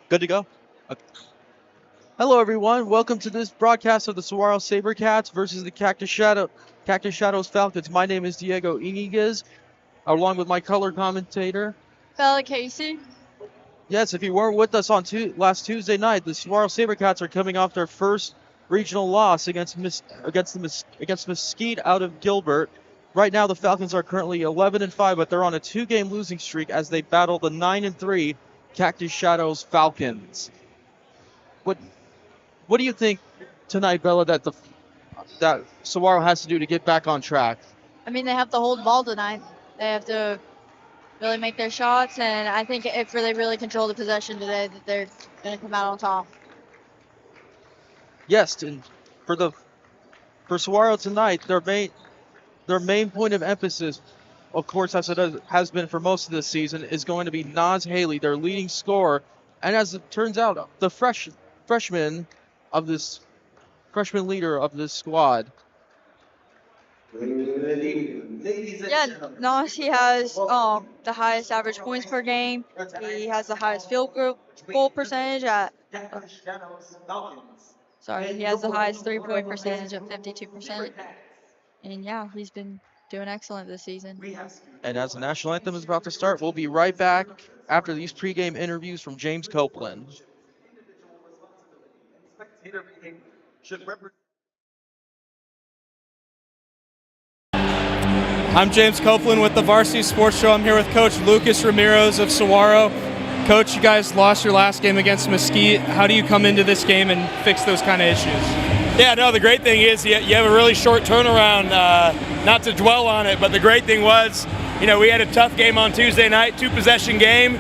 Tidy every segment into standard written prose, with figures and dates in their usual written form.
Good to go. Okay. Hello, everyone. Welcome to this broadcast of the Saguaro Sabercats versus the Cactus Shadows Falcons. My name is Diego Iniguez, along with my color commentator. Bella Casey. Yes, if you weren't with us on last Tuesday night, the Saguaro Sabercats are coming off their first regional loss against Mesquite out of Gilbert. Right now, the Falcons are currently 11-5, but they're on a 2-game losing streak as they battle the 9-3 Cactus Shadows Falcons. What do you think tonight, Bella, that Saguaro has to do to get back on track? I mean, they have to hold the ball tonight. They have to really make their shots, and I think if they really control the possession today, that they're going to come out on top. Yes, and for Saguaro tonight, their main point of emphasis, of course, as it has been for most of this season, is going to be Nas Haley, their leading scorer, and as it turns out, the freshman leader of this squad. Yeah, Nas, he has the highest average points per game. He has the highest goal percentage at. Sorry, he has the highest 3-point percentage at 52%. And yeah, he's been doing excellent this season. And as the national anthem is about to start, we'll be right back after these pregame interviews from James Copeland. I'm James Copeland with the Varsity Sports Show. I'm here with Coach Lucas Ramirez of Saguaro. Coach, you guys lost your last game against Mesquite. How do you come into this game and fix those kind of issues? Yeah, no, the great thing is you have a really short turnaround, not to dwell on it, but the great thing was, we had a tough game on Tuesday night, 2-possession game,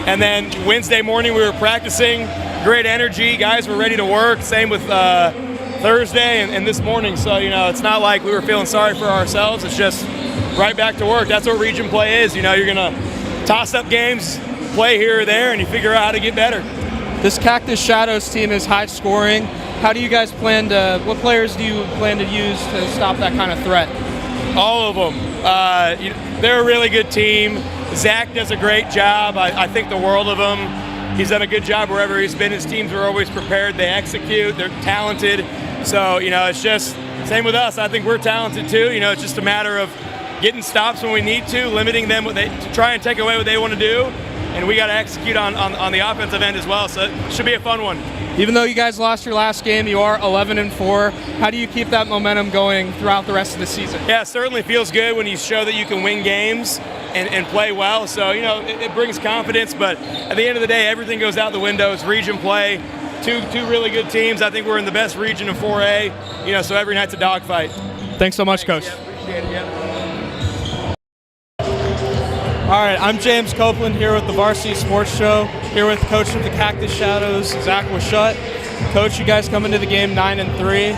and then Wednesday morning we were practicing, great energy, guys were ready to work, same with Thursday and this morning, so, it's not like we were feeling sorry for ourselves, it's just right back to work. That's what region play is, you're going to toss up games, play here or there, and you figure out how to get better. This Cactus Shadows team is high scoring. How do you guys what players do you plan to use to stop that kind of threat? All of them. They're a really good team. Zach does a great job. I think the world of him. He's done a good job wherever he's been. His teams are always prepared. They execute. They're talented. So, it's just same with us. I think we're talented too. It's just a matter of getting stops when we need to, limiting them to try and take away what they want to do. And we got to execute on the offensive end as well. So it should be a fun one. Even though you guys lost your last game, you are 11-4. How do you keep that momentum going throughout the rest of the season? Yeah, it certainly feels good when you show that you can win games and play well. So, it brings confidence. But at the end of the day, everything goes out the window. It's region play. Two really good teams. I think we're in the best region of 4A. So every night's a dogfight. Thanks so much, Coach. Yeah, appreciate it. Yeah. All right, I'm James Copeland here with the Varsity Sports Show, here with Coach of the Cactus Shadows, Zach Washut. Coach, you guys come into the game 9-3.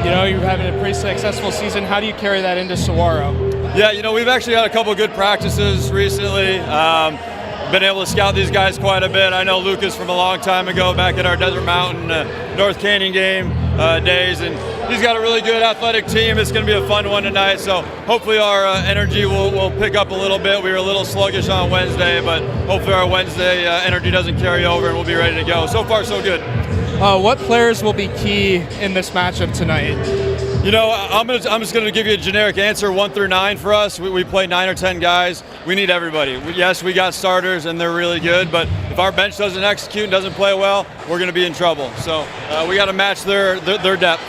You're having a pretty successful season. How do you carry that into Saguaro? Yeah, we've actually had a couple good practices recently. Been able to scout these guys quite a bit. I know Lucas from a long time ago back at our Desert Mountain North Canyon game days, and he's got a really good athletic team. It's going to be a fun one tonight, so hopefully our energy will pick up a little bit. We were a little sluggish on Wednesday, but hopefully our Wednesday energy doesn't carry over and we'll be ready to go. So far, so good. What players will be key in this matchup tonight? I'm just going to give you a generic answer, 1 through 9 for us. We play 9 or 10 guys. We need everybody. Yes, we got starters and they're really good, but if our bench doesn't execute and doesn't play well, we're going to be in trouble. So we got to match their depth.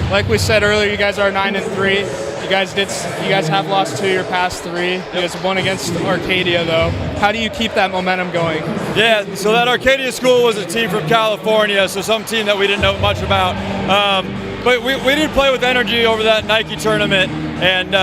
Like we said earlier, you guys are 9-3. You guys have lost 2 of your past 3. You guys won against Arcadia, though. How do you keep that momentum going? Yeah, so that Arcadia school was a team from California, so some team that we didn't know much about. But we did play with energy over that Nike tournament, and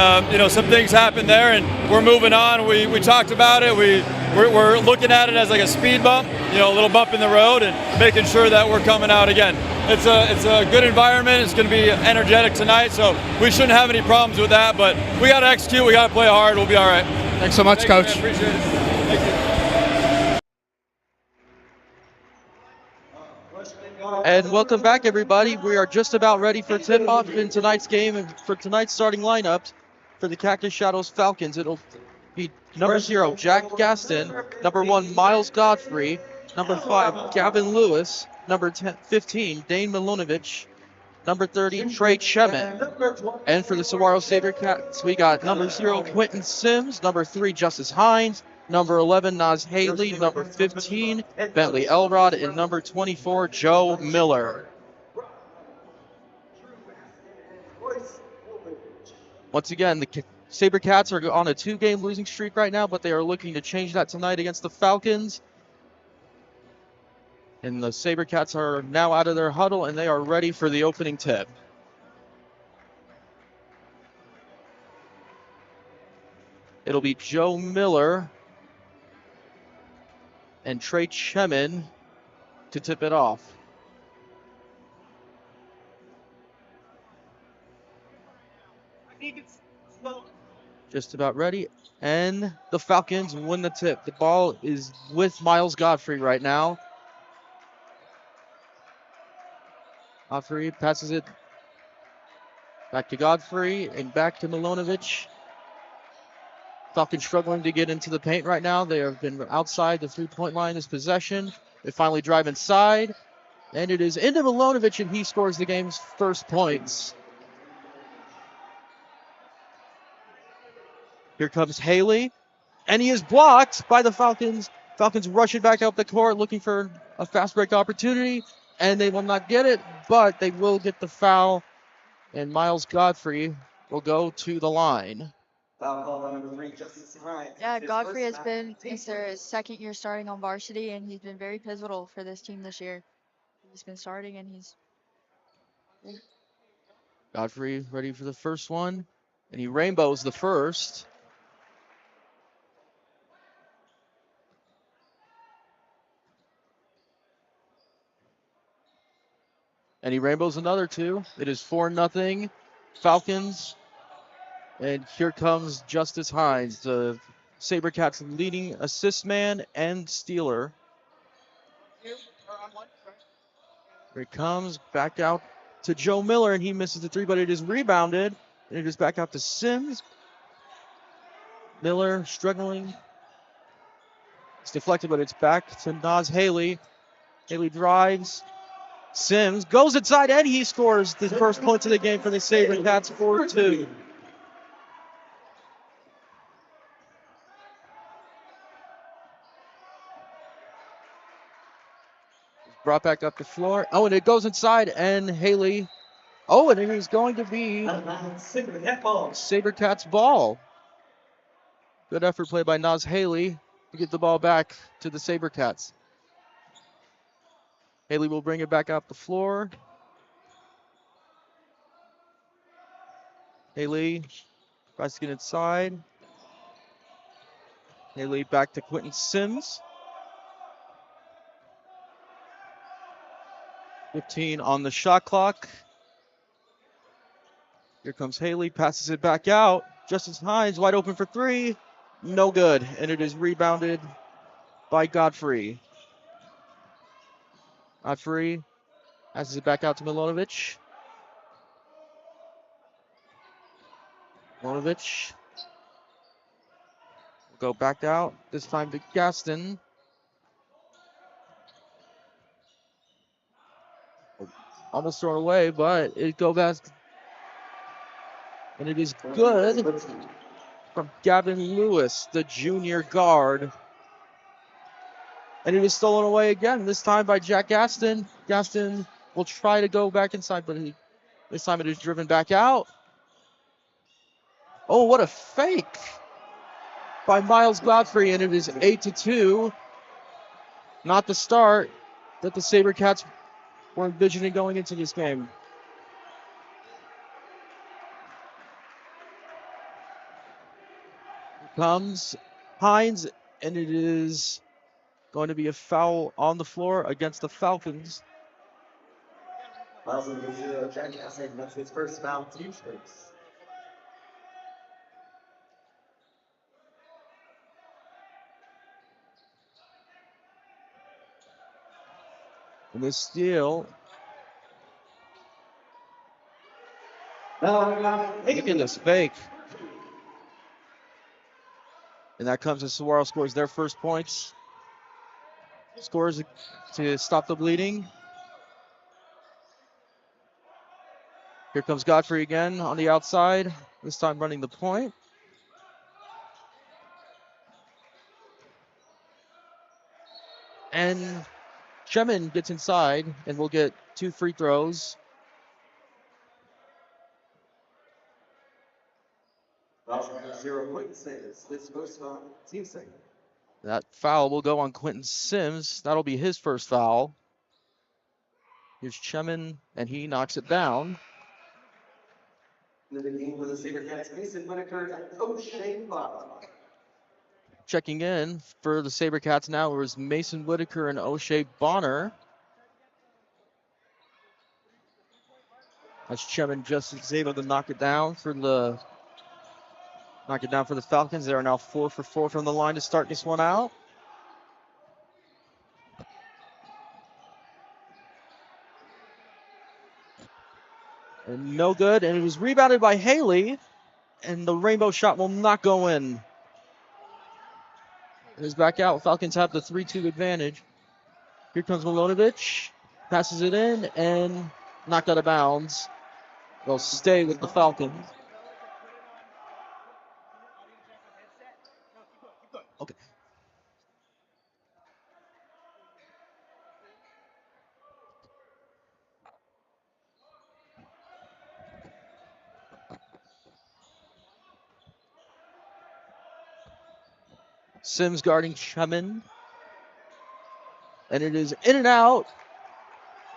some things happened there, and we're moving on. We talked about it. We're looking at it as like a speed bump, a little bump in the road, and making sure that we're coming out again. It's a good environment. It's going to be energetic tonight, so we shouldn't have any problems with that. But we got to execute. We got to play hard. We'll be all right. Thanks so much, Coach. Man, appreciate it. Thank you. And welcome back, everybody. We are just about ready for tip-off in tonight's game and for tonight's starting lineup for the Cactus Shadows Falcons. It'll be number 0, Jack Gaston, number 1, Miles Godfrey, Number 5, Gavin Lewis. Number 15, Dane Milonovich. Number 30, Trey Chemin. And for the Saguaro SaberCats, we got number 0, Quentin Sims. Number 3, Justice Hines. Number 11, Naz Haley. Number 15, Bentley Elrod. And number 24, Joe Miller. Once again, the SaberCats are on a 2-game losing streak right now, but they are looking to change that tonight against the Falcons. And the SaberCats are now out of their huddle, and they are ready for the opening tip. It'll be Joe Miller and Trey Chemin to tip it off. Just about ready. And the Falcons win the tip. The ball is with Miles Godfrey right now. Godfrey passes it back to Godfrey and back to Milonovich. Falcons struggling to get into the paint right now. They have been outside the 3-point line this possession. They finally drive inside. And it is into Milonovich, and he scores the game's first points. Here comes Haley, and he is blocked by the Falcons. Falcons rushing back up the court looking for a fast break opportunity, and they will not get it, but they will get the foul, and Miles Godfrey will go to the line. Yeah, Godfrey has been, it's their second year starting on varsity, and he's been very pivotal for this team this year. He's been starting, and he's... Godfrey ready for the first one, and he rainbows the first. And he rainbows another two. It is 4-0 Falcons. And here comes Justice Hines, the SaberCats leading assist man and stealer. Here it comes, back out to Joe Miller, and he misses the three, but it is rebounded. And it is back out to Sims. Miller struggling. It's deflected, but it's back to Naz Haley. Haley drives. Sims goes inside, and he scores the first points of the game for the SaberCats, 4-2. Brought back up the floor. Oh, and it goes inside, and Haley. Oh, and it is going to be SaberCats ball. Good effort play by Naz Haley to get the ball back to the SaberCats. Haley will bring it back up the floor. Haley tries to get inside. Haley back to Quentin Sims. 15 on the shot clock. Here comes Haley, passes it back out. Justice Hines wide open for three. No good, and it is rebounded by Godfrey. Godfrey passes it back out to Milonovich. Milonovich will go back out, this time to Gaston. Almost thrown away, but it goes back. And it is good from Gavin Lewis, the junior guard. And it is stolen away again, this time by Jack Gaston. Gaston will try to go back inside, but this time it is driven back out. Oh, what a fake by Miles Godfrey, and it is 8-2. Not the start that the SaberCats were envisioning going into this game. Here comes Hines, and it is going to be a foul on the floor against the Falcons. That's his first foul. And this steal. Look Look at this fake. And that comes as Saguaro scores their first points. scores to stop the bleeding. Here comes Godfrey again on the outside, this time running the point. And Chemin gets inside and will get 2 free throws. This first foul, team second. That foul will go on Quentin Sims. That'll be his first foul. Here's Chemin, and he knocks it down. Into the game for the SaberCats, Mason Whitaker and O'Shea Bob. Checking in for the SaberCats now was Mason Whitaker and O'Shea Bonner. As Chemin just is able to knock it down for the Falcons. They are now 4 for 4 from the line to start this one out. And no good, and it was rebounded by Haley, and the rainbow shot will not go in. It is back out. Falcons have the 3-2 advantage. Here comes Milonovic, passes it in, and knocked out of bounds. They'll stay with the Falcons. Okay. Sims guarding Chemin. And it is in and out.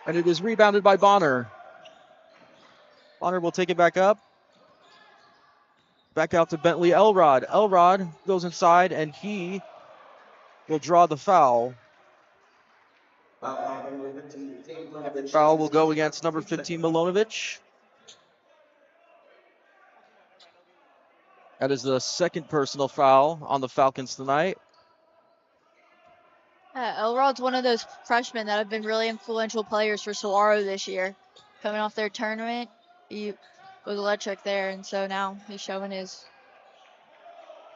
And it is rebounded by Bonner. Bonner will take it back up. Back out to Bentley Elrod. Elrod goes inside, and he will draw the foul. Foul will go against number 15, Milonovic. That is the second personal foul on the Falcons tonight. Elrod's one of those freshmen that have been really influential players for Saguaro this year. Coming off their tournament, he was electric there, and so now he's showing his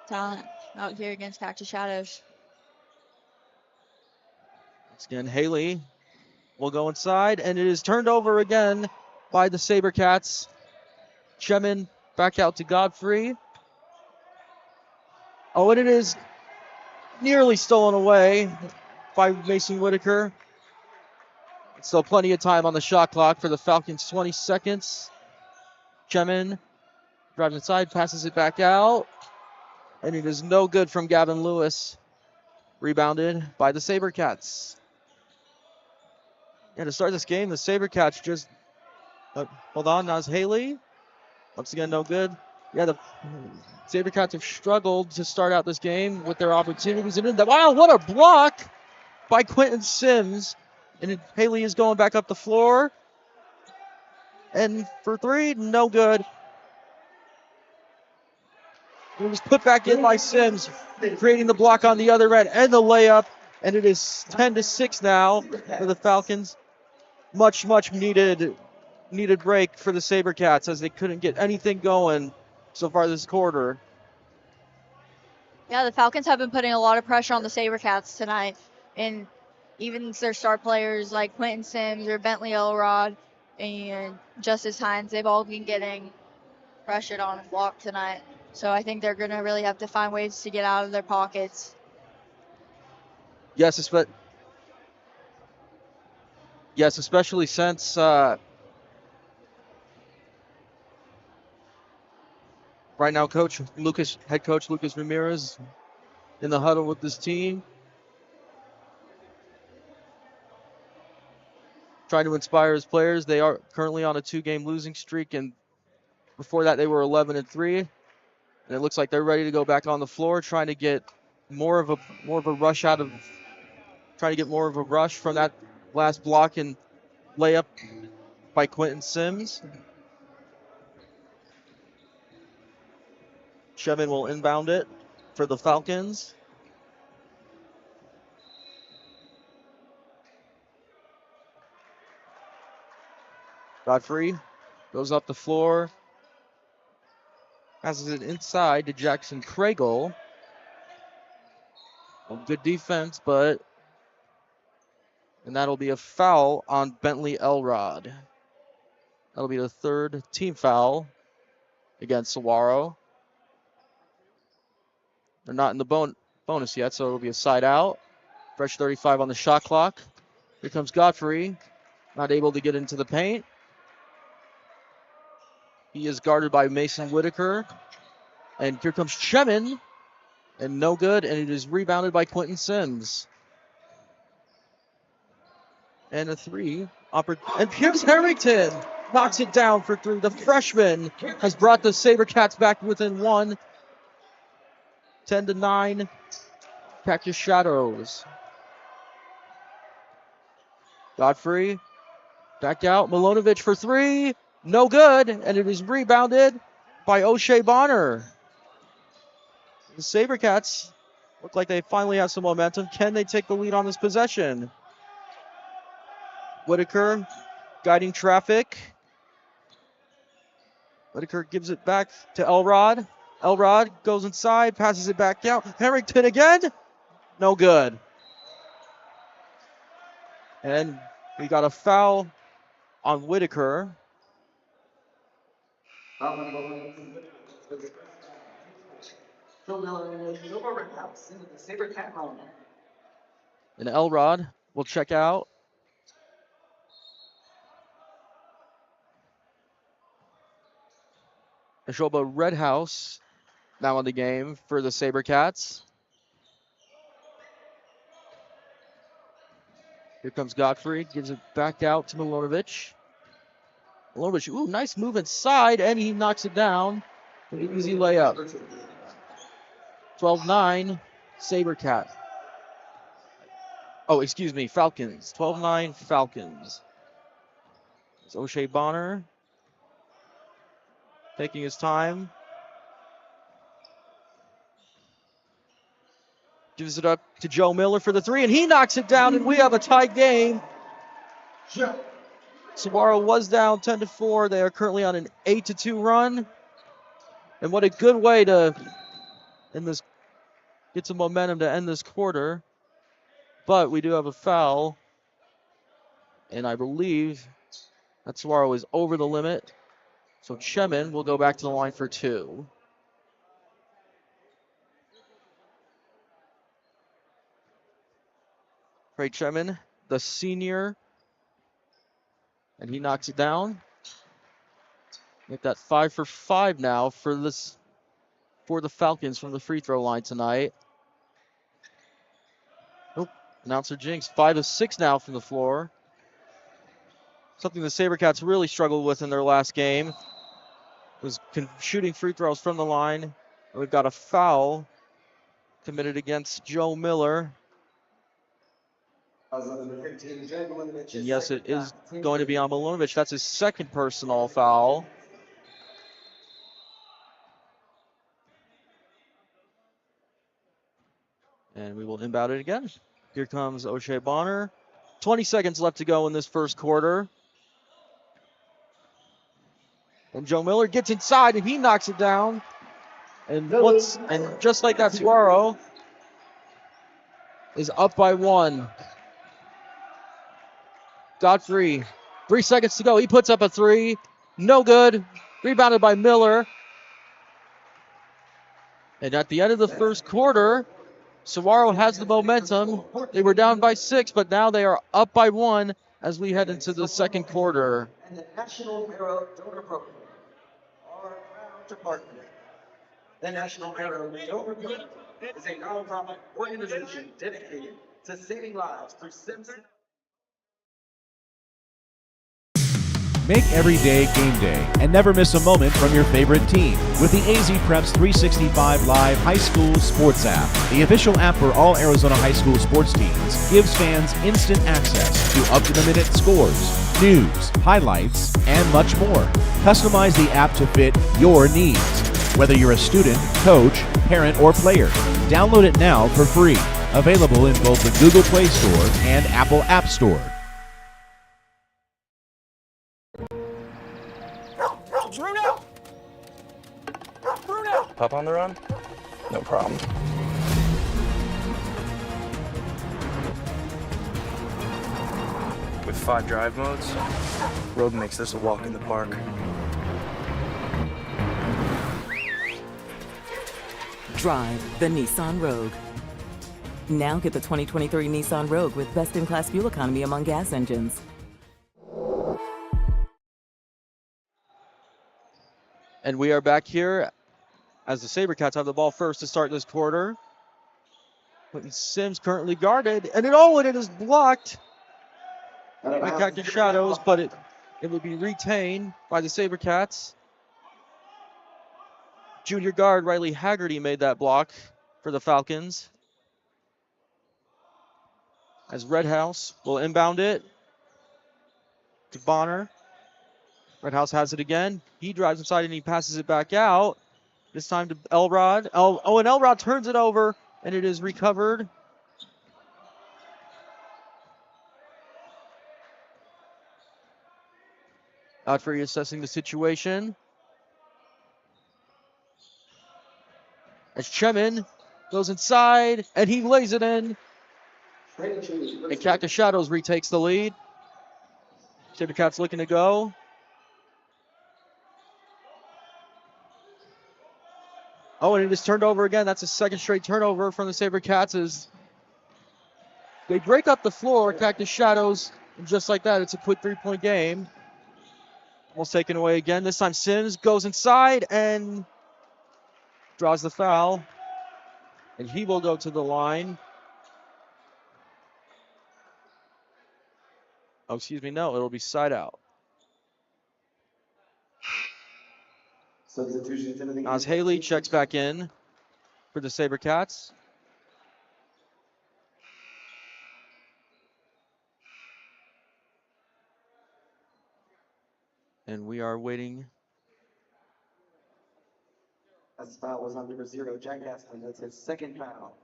talent out here against Cactus Shadows. Once again, Haley will go inside, and it is turned over again by the SaberCats. Chemin back out to Godfrey. Oh, and it is nearly stolen away by Mason Whitaker. Still plenty of time on the shot clock for the Falcons, 20 seconds. Chemin driving inside, passes it back out. And it is no good from Gavin Lewis. Rebounded by the SaberCats. Yeah, to start this game, the SaberCats just... hold on, now it's Haley. Once again, no good. Yeah, the SaberCats have struggled to start out this game with their opportunities. And wow, what a block by Quentin Sims. And Haley is going back up the floor. And for 3, no good. It was put back in by Sims, creating the block on the other end and the layup. And it is 10-6 now for the Falcons. Much needed break for the SaberCats as they couldn't get anything going so far this quarter. Yeah, the Falcons have been putting a lot of pressure on the SaberCats tonight. And even their star players like Quentin Sims or Bentley Elrod and Justice Hines, they've all been getting pressured on and blocked tonight. So I think they're going to really have to find ways to get out of their pockets. Yes, especially since right now head coach Lucas Ramirez in the huddle with this team, trying to inspire his players. They are currently on a 2-game losing streak, and before that they were 11-3. And it looks like they're ready to go back on the floor, trying to get more of a rush from that last block and layup by Quentin Sims. Chemin will inbound it for the Falcons. Godfrey goes up the floor. Passes it inside to Jackson Craigle. Good defense, but And that'll be a foul on Bentley Elrod. That'll be the third team foul against Saguaro. They're not in the bonus yet, so it'll be a side out. Fresh 35 on the shot clock. Here comes Godfrey. Not able to get into the paint. He is guarded by Mason Whitaker. And here comes Chemin. And no good, and it is rebounded by Quentin Sims. And a three. And Pierce Harrington knocks it down for three. The freshman has brought the SaberCats back within one. 10-9. Cactus Shadows. Godfrey. Back out. Milonovic for three. No good. And it is rebounded by O'Shea Bonner. The SaberCats look like they finally have some momentum. Can they take the lead on this possession? Whitaker guiding traffic. Whitaker gives it back to Elrod. Elrod goes inside, passes it back out. Harrington again. No good. And we got a foul on Whitaker. And Elrod will check out. Ashoba Redhouse now in the game for the SaberCats. Here comes Godfrey, gives it back out to Milonovic. Milonovic, ooh, nice move inside, and he knocks it down. An easy layup. 12-9, SaberCat. Oh, excuse me, Falcons. 12-9, Falcons. It's O'Shea Bonner taking his time. Gives it up to Joe Miller for the three, and he knocks it down, and we have a tied game. Saguaro was down 10-4. They are currently on an 8-2 run. And what a good way to get some momentum to end this quarter. But we do have a foul. And I believe that Saguaro is over the limit. So Chemin will go back to the line for two. Trey Chemin, the senior. And he knocks it down. Make that 5 for 5 now for the Falcons from the free throw line tonight. Oh, announcer Jinx, 5 of 6 now from the floor. Something the SaberCats really struggled with in their last game was shooting free throws from the line. And we've got a foul committed against Joe Miller. And yes, it is going to be on Milonovic. That's his second personal foul. And we will inbound it again. Here comes O'Shea Bonner. 20 seconds left to go in this first quarter. And Joe Miller gets inside and he knocks it down. And just like that, Saguaro is up by 1. Godfrey, 3 seconds to go. He puts up a 3. No good. Rebounded by Miller. And at the end of the first quarter, Saguaro has the momentum. They were down by 6, but now they are up by 1 as we head into the second quarter. And the National Arrow Donor Program are proud to partner. The National Arrow Donor Program is a nonprofit organization dedicated to saving lives through Simpson. Make every day game day and never miss a moment from your favorite team with the AZ Preps 365 Live High School Sports app. The official app for all Arizona high school sports teams gives fans instant access to up-to-the-minute scores, news, highlights, and much more. Customize the app to fit your needs, whether you're a student, coach, parent, or player. Download it now for free. Available in both the Google Play Store and Apple App Store. Pup on the run? No problem. with 5 drive modes. Road makes this a walk in the park. Drive the Nissan Rogue. Now get the 2023 Nissan Rogue with best-in-class fuel economy among gas engines. And we are back here as the SaberCats have the ball first to start this quarter. Quentin Sims currently guarded, and it is blocked by Cactus Shadows, but it will be retained by the SaberCats. Junior guard Riley Haggerty made that block for the Falcons. As Red House will inbound it to Bonner. Red House has it again. He drives inside and he passes it back out. This time to Elrod. And Elrod turns it over, and it is recovered. Godfrey assessing the situation. As Chemin goes inside, and he lays it in. And Cactus Shadows retakes the lead. SaberCats looking to go. Oh, and it is turned over again. That's a second straight turnover from the SaberCats as they break up the floor. Cactus Shadows, and just like that, it's a quick 3-point game. Almost taken away again. This time Sims goes inside and draws the foul. And he will go to the line. Oh, excuse me, no, it'll be side out. Nas Haley checks back in for the SaberCats. And we are waiting. As foul was on number 0, Jack Aston. That's his second foul.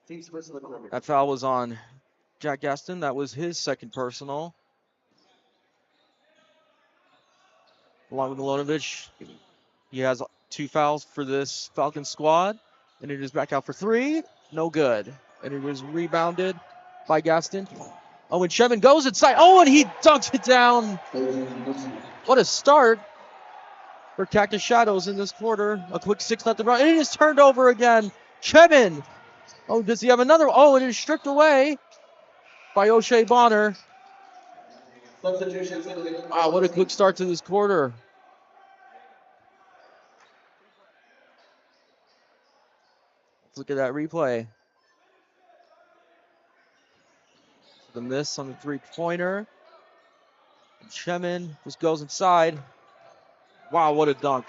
Team's first of the quarter. That foul was on Jack Gaston. That was his second personal. Along with Milonovic, he has 2 fouls for this Falcons squad. And it is back out for 3. No good. And it is rebounded by Gaston. Oh, and Chevin goes inside. Oh, and he dunks it down. What a start for Cactus Shadows in this quarter. A quick 6-0 run. And it is turned over again. Chevin. Oh, does he have another? Oh, and it is stripped away by O'Shea Bonner. Wow, what a quick start to this quarter. Let's look at that replay. The miss on the 3-pointer. Chemin just goes inside. Wow, what a dunk.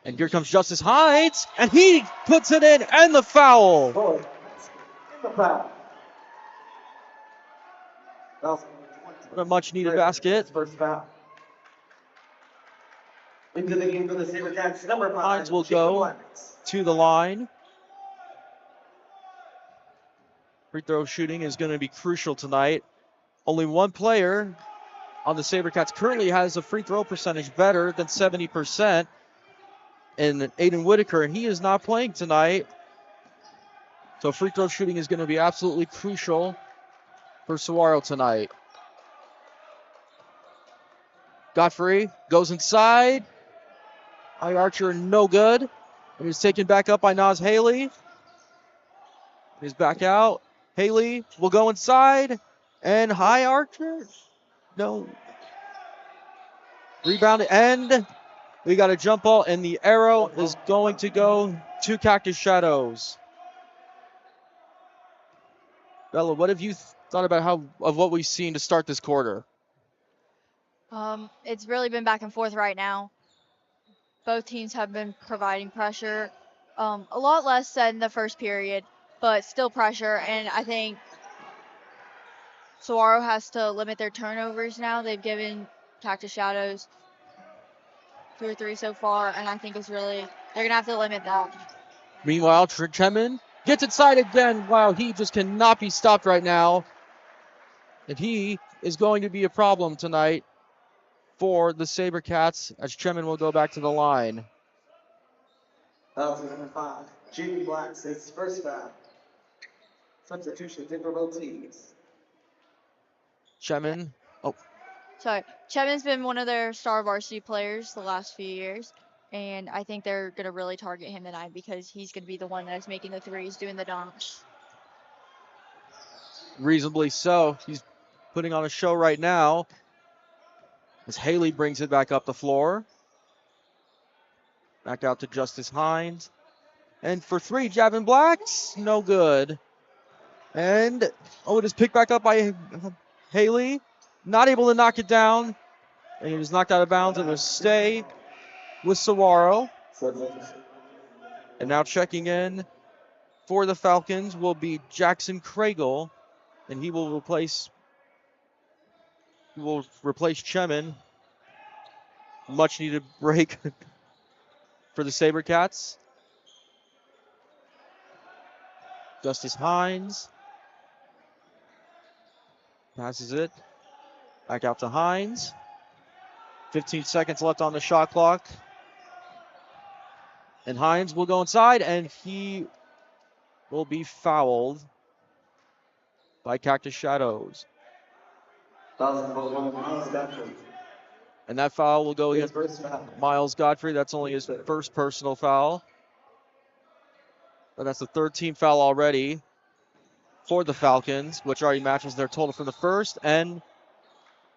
And here comes Justice Hines, and he puts it in, and the foul. In the foul. What a much-needed basket. First foul. Into the game for the SaberCats, number 5. Hines will go to the line. Free throw shooting is going to be crucial tonight. Only one player on the SaberCats currently has a free throw percentage better than 70%. And Aiden Whitaker, and he is not playing tonight. So free throw shooting is going to be absolutely crucial for Saguaro tonight. Godfrey goes inside. High Archer, no good. And he's taken back up by Nas Haley. He's back out. Haley will go inside. And High Archer, no. Rebounded, and we got a jump ball, and the arrow is going to go to Cactus Shadows. Bella, what have you thought about what we've seen to start this quarter? It's really been back and forth right now. Both teams have been providing pressure. A lot less than the first period, but still pressure. And I think Saguaro has to limit their turnovers now. They've given Cactus Shadows 2 or 3 so far, and I think they're going to have to limit that. Meanwhile, Chemin gets inside again. Wow, he just cannot be stopped right now. And he is going to be a problem tonight for the SaberCats as Chemin will go back to the line. Foul number 5. Jamie Black's his first foul. Substitutions in for both teams. Chemin. Oh, Sorry. Chevin's been one of their star varsity players the last few years. And I think they're going to really target him tonight because he's going to be the one that's making the threes, doing the dunks. reasonably so. He's putting on a show right now as Haley brings it back up the floor. Back out to Justice Hines. And for three, Javin Blacks, no good. And, it is picked back up by Haley. Not able to knock it down. And it was knocked out of bounds. It will stay with Saguaro. And now checking in for the Falcons will be Jackson Craigle. And he will replace Chemin. Much needed break for the SaberCats. Justice Hines passes it back out to Hines. 15 seconds left on the shot clock. And Hines will go inside, and he will be fouled by Cactus Shadows. And that foul will go against Miles Godfrey. That's only his first personal foul. But that's the third team foul already for the Falcons, which already matches their total from the first. And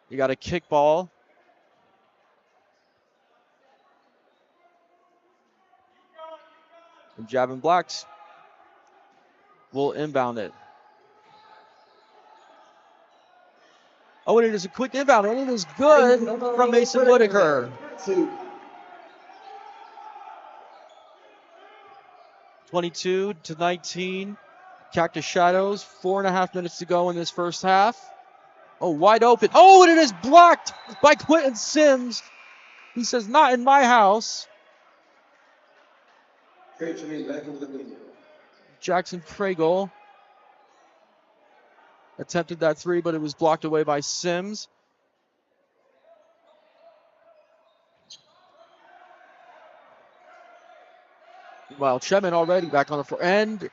you got a kickball. And Javin Blacks will inbound it. And it is a quick inbound, and it is good from Mason Whitaker. 22-19. Cactus Shadows, 4.5 minutes to go in this first half. Wide open. And it is blocked by Quentin Sims. He says, not in my house. Jackson Craigle attempted that three, but it was blocked away by Sims. Well, Chemin already back on the floor. And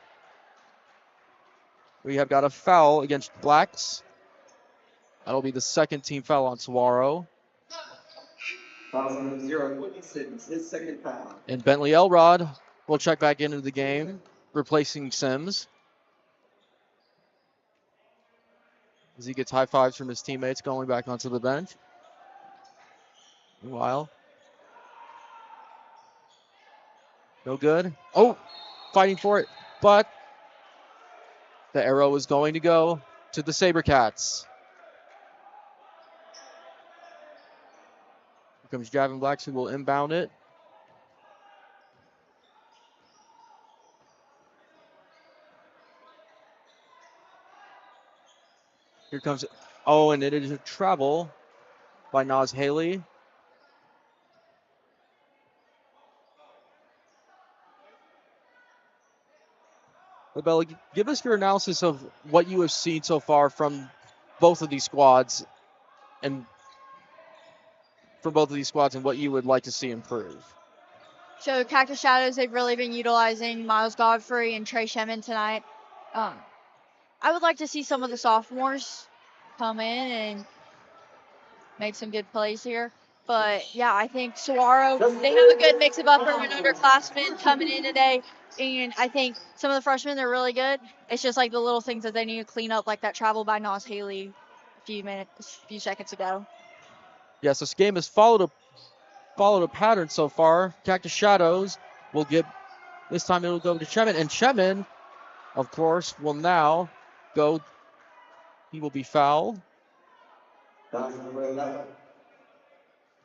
we have got a foul against Blacks. That'll be the second team foul on Saguaro. His second foul. And Bentley Elrod will check back into the game, replacing Sims. As he gets high fives from his teammates going back onto the bench. Meanwhile, no good. Fighting for it, but the arrow is going to go to the SaberCats. Here comes Javin Blacks, who will inbound it. Here comes, and it is a travel by Naz Haley. Bella, give us your analysis of what you have seen so far from both of these squads and what you would like to see improve. So Cactus Shadows, they've really been utilizing Miles Godfrey and Trey Chemin tonight. I would like to see some of the sophomores come in and make some good plays here. But, yeah, I think Saguaro, they have a good mix of upper and underclassmen coming in today. And I think some of the freshmen, they're really good. It's just like the little things that they need to clean up, like that travel by Naz Haley a few seconds ago. Yes, this game has followed a pattern so far. Cactus Shadows will get, this time it'll go to Chemin. And Chemin, of course, will now go, he will be fouled.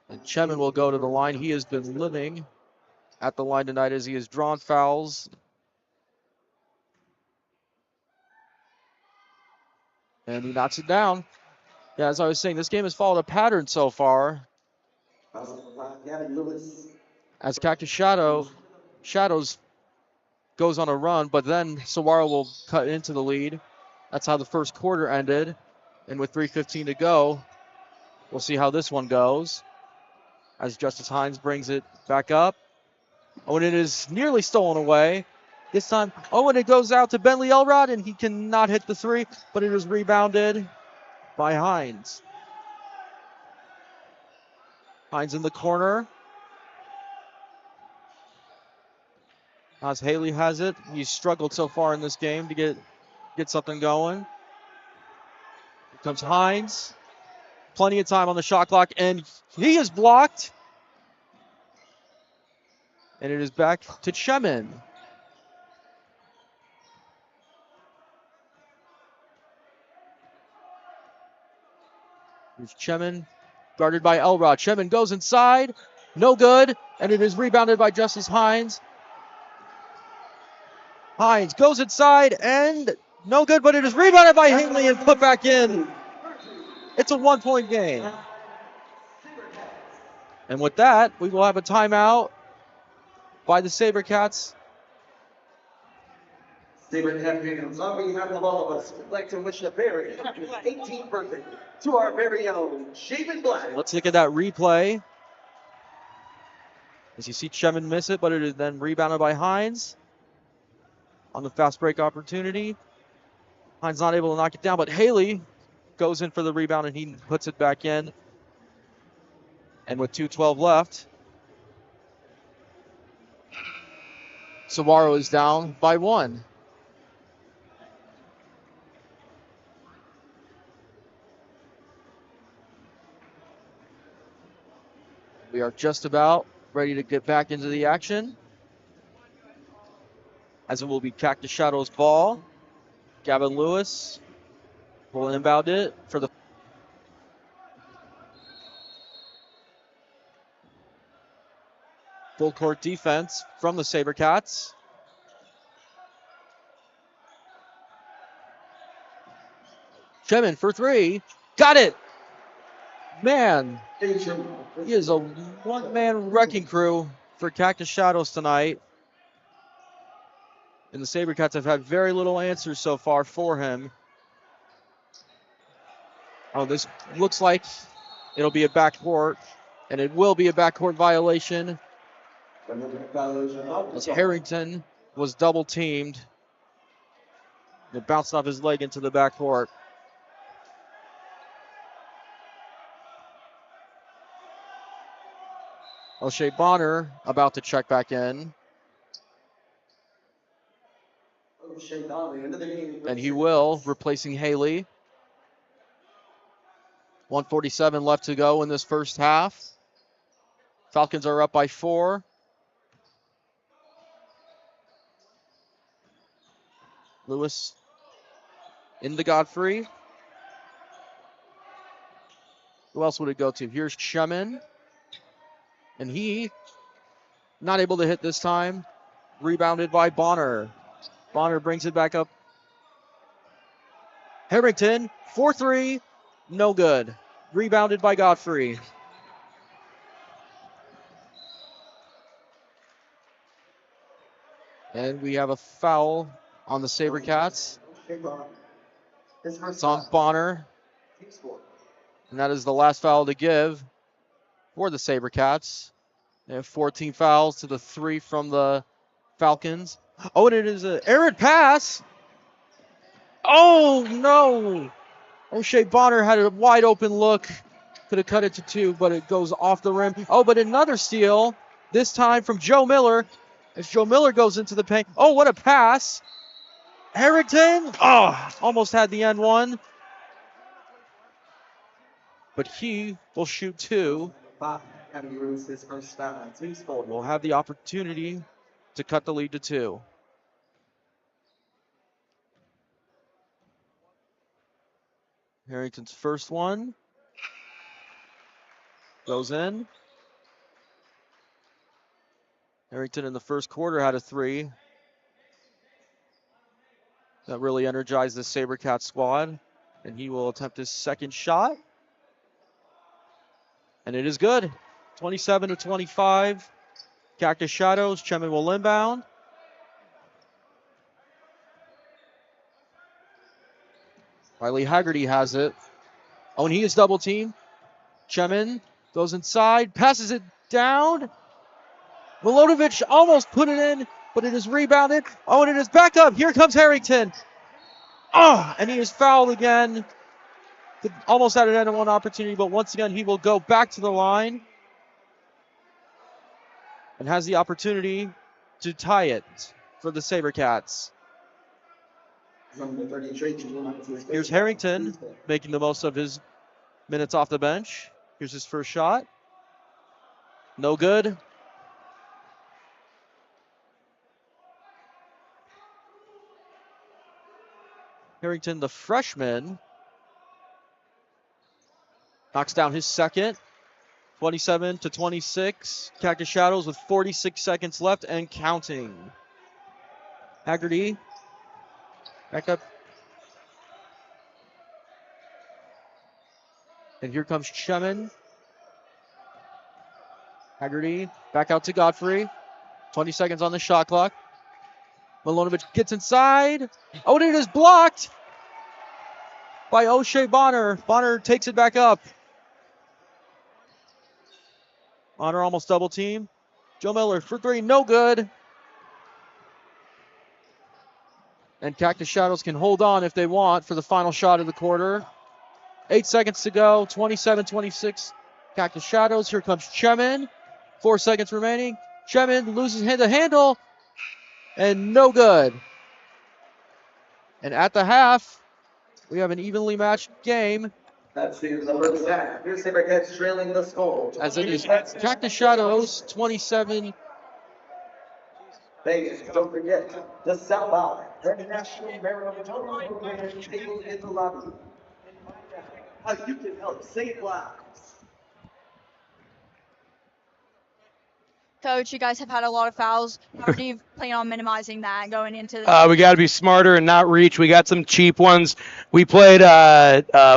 And Chemin will go to the line. He has been living at the line tonight as he has drawn fouls. And he knocks it down. Yeah, as I was saying, this game has followed a pattern so far. As Cactus Shadows goes on a run, but then Saguaro will cut into the lead. That's how the first quarter ended. And with 3:15 to go, we'll see how this one goes. As Justice Hines brings it back up. And it is nearly stolen away. This time, and it goes out to Bentley Elrod, and he cannot hit the three, but it is rebounded by Hines. Hines in the corner. As Haley has it, he's struggled so far in this game to get something going. Here comes Hines. Plenty of time on the shot clock, and he is blocked. And it is back to Chemin. Here's Chemin, guarded by Elrod. Chemin goes inside, no good, and it is rebounded by Justice Hines. Hines goes inside, and no good, but it is rebounded by Haley and put back in. It's a 1-point game. And with that, we will have a timeout by the SaberCats. SaberCats fans, on behalf of all of us, we'd like to wish a very happy 18th birthday to our very own Shaven Black. Let's look at that replay. As you see Chemin miss it, but it is then rebounded by Hines on the fast break opportunity. Hines not able to knock it down, but Haley goes in for the rebound and he puts it back in. And with 2:12 left, Saguaro is down by 1. We are just about ready to get back into the action, as it will be Cactus Shadows ball. Gavin Lewis will inbound it for the full court defense from the SaberCats. Chemin for 3. Got it! Man, he is a one-man wrecking crew for Cactus Shadows tonight. And the SaberCats have had very little answers so far for him. Oh, this looks like it'll be a backcourt, and it will be a backcourt violation. As Harrington was double teamed. It bounced off his leg into the backcourt. O'Shea Bonner about to check back in. And he will, replacing Haley. 1:47 left to go in this first half. Falcons are up by 4. Lewis into Godfrey. Who else would it go to? Here's Chemin. And he, not able to hit this time. Rebounded by Bonner. Bonner brings it back up. Harrington, 4-3, no good. Rebounded by Godfrey. And we have a foul on the SaberCats. It's on Bonner. And that is the last foul to give for the SaberCats. They have 14 fouls to the 3 from the Falcons. Oh, and it is an errant pass. Oh, no. O'Shea Bonner had a wide open look. Could have cut it to 2, but it goes off the rim. Oh, but another steal, this time from Joe Miller. As Joe Miller goes into the paint. Oh, what a pass. Harrington. Oh, almost had the N1. But he will shoot 2. We'll have the opportunity to cut the lead to 2. Harrington's first one goes in. Harrington in the first quarter had a 3. That really energized the SaberCats squad. And he will attempt his second shot. And it is good. 27-25. Cactus Shadows. Chemin will inbound. Riley Haggerty has it. Oh, and he is double teamed. Chemin goes inside, passes it down. Milojevic almost put it in, but it is rebounded. Oh, and it is back up. Here comes Harrington. Oh, and he is fouled again. almost had an end-one opportunity, but once again, he will go back to the line and has the opportunity to tie it for the SaberCats. Here's Harrington making the most of his minutes off the bench. Here's his first shot. No good. Harrington, the freshman, knocks down his second. 27-26. Cactus Shadows with 46 seconds left and counting. Haggerty back up. And here comes Chemin. Haggerty back out to Godfrey. 20 seconds on the shot clock. Milonovic gets inside. Oh, and it is blocked by O'Shea Bonner. Bonner takes it back up. Bonner almost double team. Joe Miller for three, no good. And Cactus Shadows can hold on if they want for the final shot of the quarter. 8 seconds to go, 27-26. Cactus Shadows, here comes Chemin. 4 seconds remaining. Chemin loses the handle. And no good. And at the half, we have an evenly matched game. That's the number of that. Here's SaberCats trailing the score. As it is Cactus Shadows 27. Vegas, don't forget to sell out. International Maryland table in the lobby. How you can help save lives. Coach, you guys have had a lot of fouls. How do you plan on minimizing that going into the We got to be smarter and not reach. We got some cheap ones. We played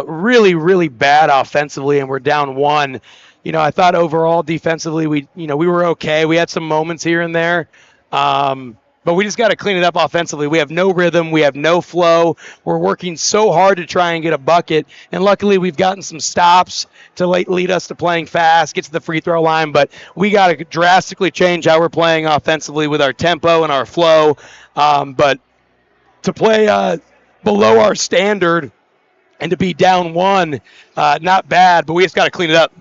really, really bad offensively, and we're down one. You know, I thought overall defensively we were okay. We had some moments here and there, but we just got to clean it up offensively. We have no rhythm. We have no flow. We're working so hard to try and get a bucket, and luckily we've gotten some stops to lead us to playing fast, get to the free throw line, but we got to drastically change how we're playing offensively with our tempo and our flow. But to play below our standard and to be down one, not bad, but we just got to clean it up.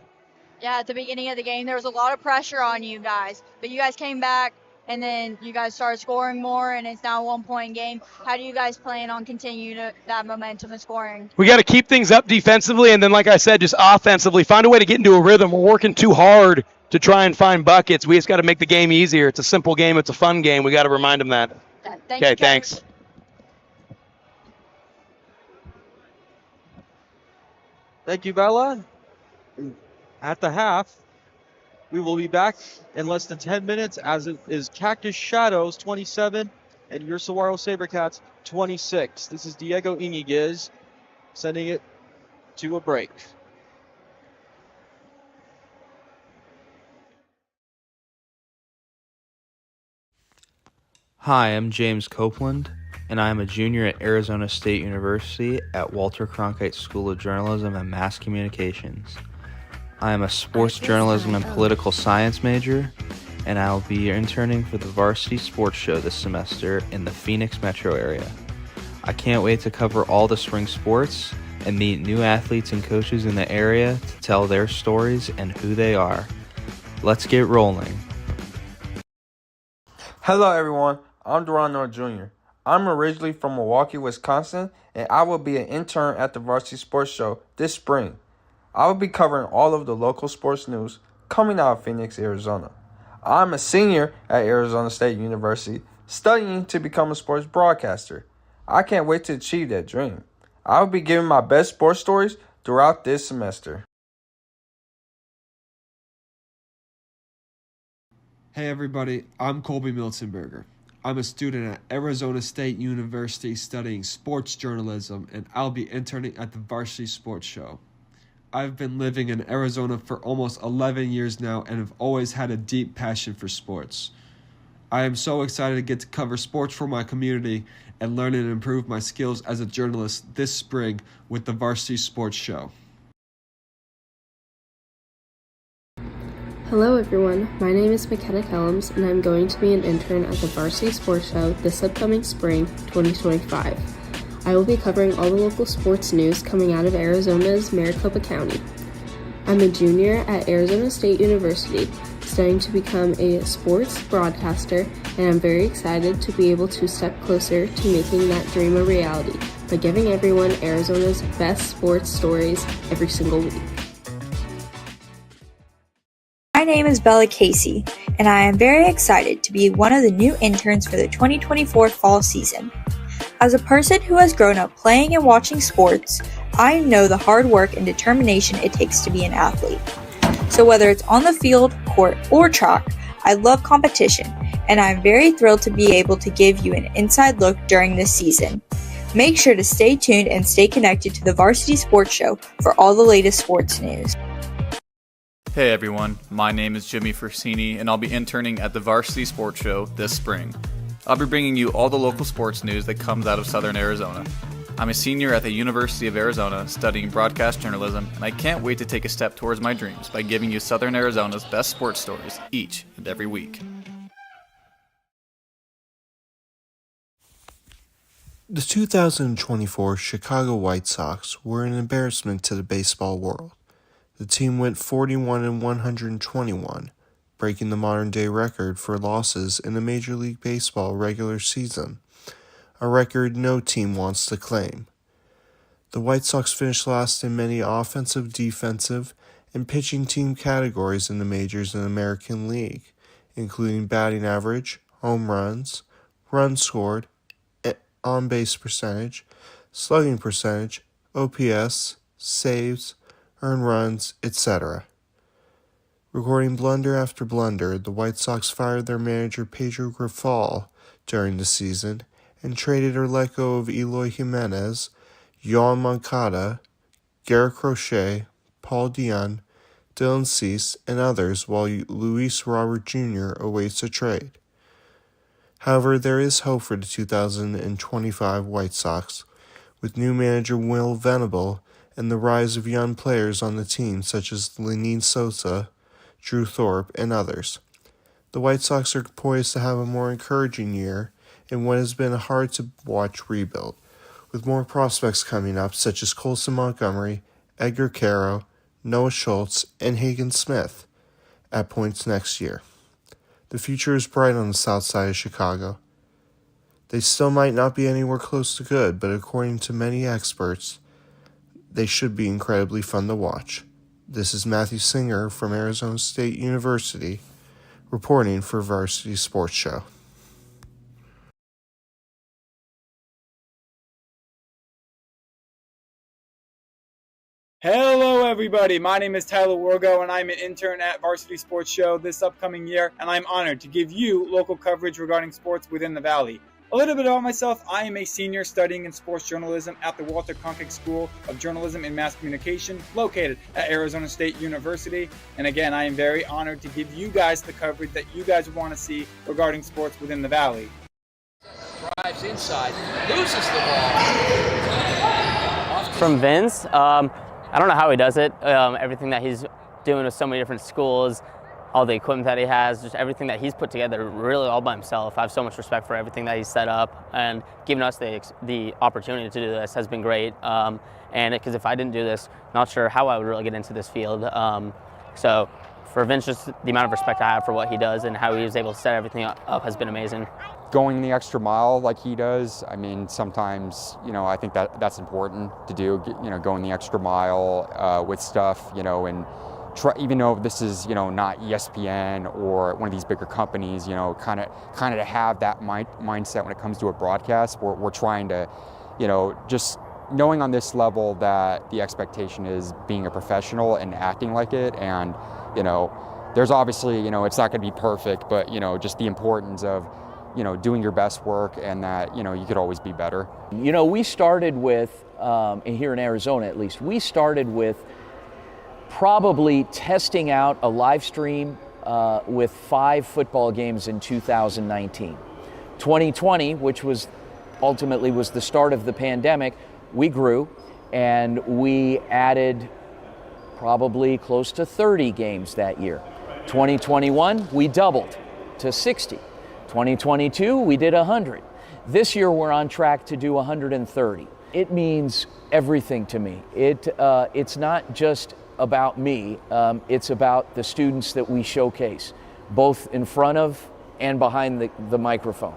Yeah, at the beginning of the game, there was a lot of pressure on you guys, but you guys came back, and then you guys started scoring more, and it's now a 1 point game. How do you guys plan on continuing that momentum of scoring? We got to keep things up defensively, and then, like I said, just offensively, find a way to get into a rhythm. We're working too hard to try and find buckets. We just got to make the game easier. It's a simple game. It's a fun game. We got to remind them that. Okay, thanks. Thank you, Bella. At the half, we will be back in less than 10 minutes as it is Cactus Shadows 27 and your Saguaro SaberCats 26. This is Diego Iniguez sending it to a break. Hi, I'm James Copeland, and I am a junior at Arizona State University at Walter Cronkite School of Journalism and Mass Communications. I am a sports journalism and political science major, and I will be interning for the Varsity Sports Show this semester in the Phoenix metro area. I can't wait to cover all the spring sports and meet new athletes and coaches in the area to tell their stories and who they are. Let's get rolling. Hello everyone, I'm Durano Jr. I'm originally from Milwaukee, Wisconsin, and I will be an intern at the Varsity Sports Show this spring. I will be covering all of the local sports news coming out of Phoenix, Arizona. I'm a senior at Arizona State University, studying to become a sports broadcaster. I can't wait to achieve that dream. I will be giving my best sports stories throughout this semester. Hey everybody, I'm Colby Miltonberger. I'm a student at Arizona State University studying sports journalism, and I'll be interning at the Varsity Sports Show. I've been living in Arizona for almost 11 years now and have always had a deep passion for sports. I am so excited to get to cover sports for my community and learn and improve my skills as a journalist this spring with the Varsity Sports Show. Hello everyone, my name is McKenna Kellums and I'm going to be an intern at the Varsity Sports Show this upcoming spring, 2025. I will be covering all the local sports news coming out of Arizona's Maricopa County. I'm a junior at Arizona State University, studying to become a sports broadcaster, and I'm very excited to be able to step closer to making that dream a reality by giving everyone Arizona's best sports stories every single week. My name is Bella Casey, and I am very excited to be one of the new interns for the 2024 fall season. As a person who has grown up playing and watching sports, I know the hard work and determination it takes to be an athlete. So whether it's on the field, court, or track, I love competition, and I'm very thrilled to be able to give you an inside look during this season. Make sure to stay tuned and stay connected to the Varsity Sports Show for all the latest sports news. Hey everyone, my name is Jimmy Forsini, and I'll be interning at the Varsity Sports Show this spring. I'll be bringing you all the local sports news that comes out of Southern Arizona. I'm a senior at the University of Arizona studying broadcast journalism, and I can't wait to take a step towards my dreams by giving you Southern Arizona's best sports stories each and every week. The 2024 Chicago White Sox were an embarrassment to the baseball world. The team went 41-121, breaking the modern-day record for losses in a Major League Baseball regular season, a record no team wants to claim. The White Sox finished last in many offensive, defensive, and pitching team categories in the majors and American League, including batting average, home runs, runs scored, on-base percentage, slugging percentage, OPS, saves, earned runs, etc. Recording blunder after blunder, the White Sox fired their manager Pedro Grifol during the season and traded or let go of Eloy Jimenez, Yoan Moncada, Garrett Crochet, Paul Dion, Dylan Cease, and others while Luis Robert Jr. awaits a trade. However, there is hope for the 2025 White Sox, with new manager Will Venable and the rise of young players on the team such as Lenine Sosa, Drew Thorpe, and others. The White Sox are poised to have a more encouraging year in what has been a hard-to-watch rebuild, with more prospects coming up such as Colson Montgomery, Edgar Caro, Noah Schultz, and Hagen Smith at points next year. The future is bright on the south side of Chicago. They still might not be anywhere close to good, but according to many experts, they should be incredibly fun to watch. This is Matthew Singer from Arizona State University, reporting for Varsity Sports Show. Hello everybody, my name is Tyler Wargo and I'm an intern at Varsity Sports Show this upcoming year, and I'm honored to give you local coverage regarding sports within the Valley. A little bit about myself, I am a senior studying in sports journalism at the Walter Cronkite School of Journalism and Mass Communication, located at Arizona State University. And again, I am very honored to give you guys the coverage that you guys want to see regarding sports within the Valley. Drives inside, loses the ball. From Vince, I don't know how he does it. Everything that he's doing with so many different schools, all the equipment that he has, just everything that he's put together really all by himself. I have so much respect for everything that he's set up, and giving us the opportunity to do this has been great. And because if I didn't do this, not sure how I would really get into this field. So for Vince, just the amount of respect I have for what he does and how he was able to set everything up has been amazing. Going the extra mile like he does, I mean, sometimes, I think that's important to do, going the extra mile with stuff, and even though this is, not ESPN or one of these bigger companies, kind of to have that mindset when it comes to a broadcast. We're trying to, just knowing on this level that the expectation is being a professional and acting like it. And, there's obviously, it's not going to be perfect, but, just the importance of, doing your best work, and that, you could always be better. We started with, here in Arizona at least, we started with probably testing out a live stream with 5 football games in 2019. 2020, which was ultimately was the start of the pandemic, we grew and we added probably close to 30 games that year. 2021, we doubled to 60. 2022, we did 100. This year we're on track to do 130. It means everything to me. It's not just about me, it's about the students that we showcase, both in front of and behind the microphone.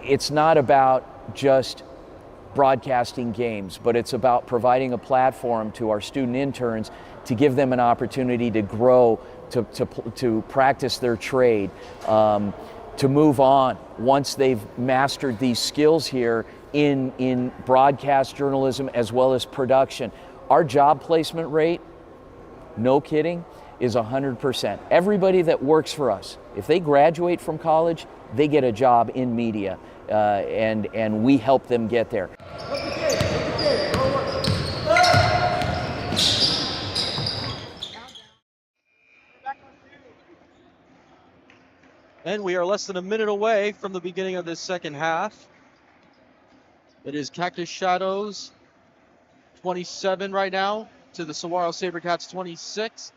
It's not about just broadcasting games, but it's about providing a platform to our student interns to give them an opportunity to grow, to practice their trade, to move on once they've mastered these skills here in broadcast journalism as well as production. Our job placement rate, no kidding, is 100%. Everybody that works for us, if they graduate from college, they get a job in media, and we help them get there. And we are less than a minute away from the beginning of this second half. It is Cactus Shadows 27 right now to the Saguaro SaberCats 26.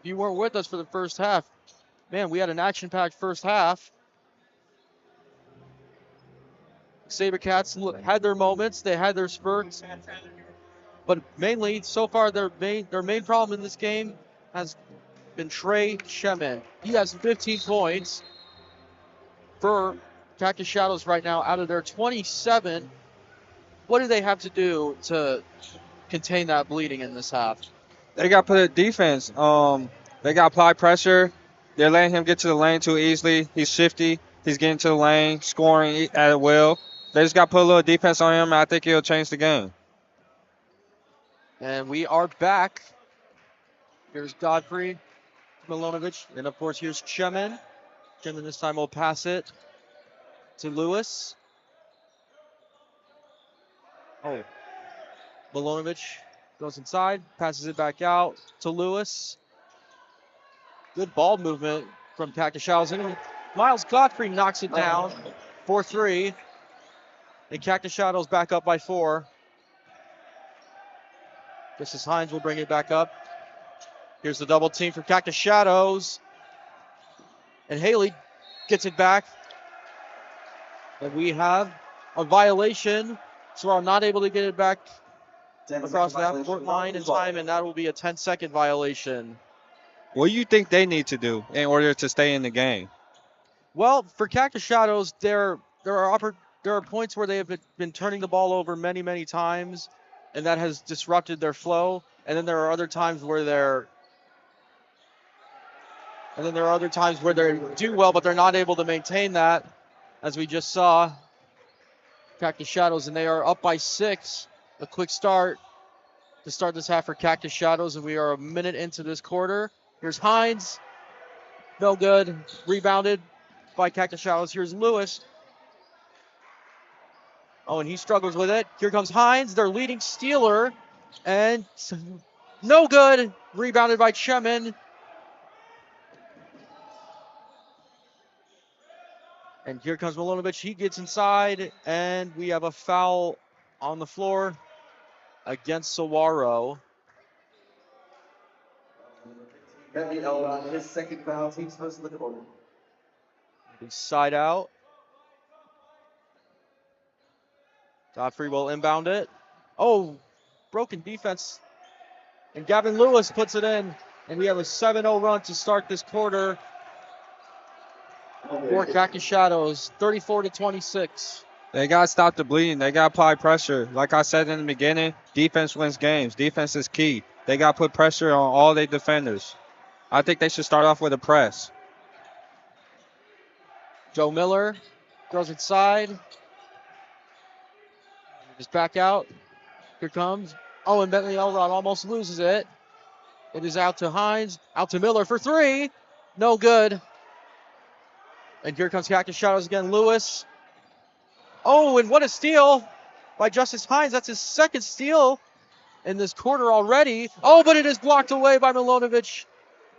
If you weren't with us for the first half, man, we had an action-packed first half. SaberCats had their moments, they had their spurts, but mainly, so far, their main problem in this game has been Trey Shemin. He has 15 points for Cactus Shadows right now out of their 27. What do they have to do to contain that bleeding in this half? They got to put a defense. They got to apply pressure. They're letting him get to the lane too easily. He's shifty. He's getting to the lane, scoring at will. They just got to put a little defense on him, and I think he'll change the game. And we are back. Here's Godfrey Milonovich, and of course here's Chemin. Chemin this time will pass it to Lewis. Oh, Milonovich goes inside, passes it back out to Lewis. Good ball movement from Cactus Shadows. And Miles Godfrey knocks it down, 4-3. And Cactus Shadows back up by 4. Justice Hines will bring it back up. Here's the double team for Cactus Shadows. And Haley gets it back. And we have a violation. So we're not able to get it back across that court line in time, and that will be a 10-second violation. What do you think they need to do in order to stay in the game? Well, for Cactus Shadows, there are points where they have been turning the ball over many, many times, and that has disrupted their flow. And then there are other times where they do well, but they're not able to maintain that, as we just saw. Cactus Shadows, and they are up by 6. A quick start to start this half for Cactus Shadows, and we are a minute into this quarter. Here's Hines. No good. Rebounded by Cactus Shadows. Here's Lewis. Oh, and he struggles with it. Here comes Hines, their leading stealer. And no good. Rebounded by Chemin. And here comes Milonovich. He gets inside, and we have a foul on the floor against Saguaro. Bentley Elrod, his second foul, team's first of the quarter. Side out. Godfrey will inbound it. Oh, broken defense. And Gavin Lewis puts it in. And we have a 7-0 run to start this quarter for Cactus Shadows, 34-26. They got to stop the bleeding. They got to apply pressure. Like I said in the beginning, defense wins games. Defense is key. They got to put pressure on all their defenders. I think they should start off with a press. Joe Miller throws it side. Just back out. Here comes. Oh, and Bentley Elrod almost loses it. It is out to Hines. Out to Miller for 3. No good. And here comes Cactus Shadows again. Lewis. Oh, and what a steal by Justice Hines. That's his second steal in this quarter already. Oh, but it is blocked away by Milonovich.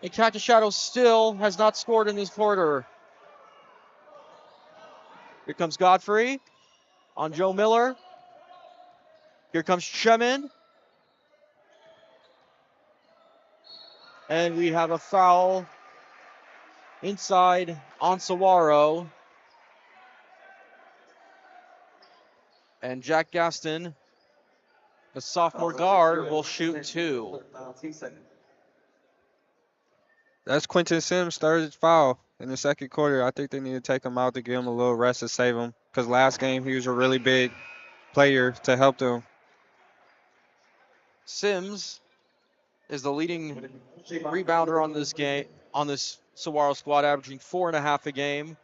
And Cactus Shadows still has not scored in this quarter. Here comes Godfrey on Joe Miller. Here comes Chemin. And we have a foul inside on Saguaro. And Jack Gaston, the sophomore guard, will shoot 2. That's Quentin Sims' third foul in the second quarter. I think they need to take him out to give him a little rest to save him. Because last game he was a really big player to help them. Sims is the leading rebounder on this game, on this Saguaro squad, averaging 4.5 a game.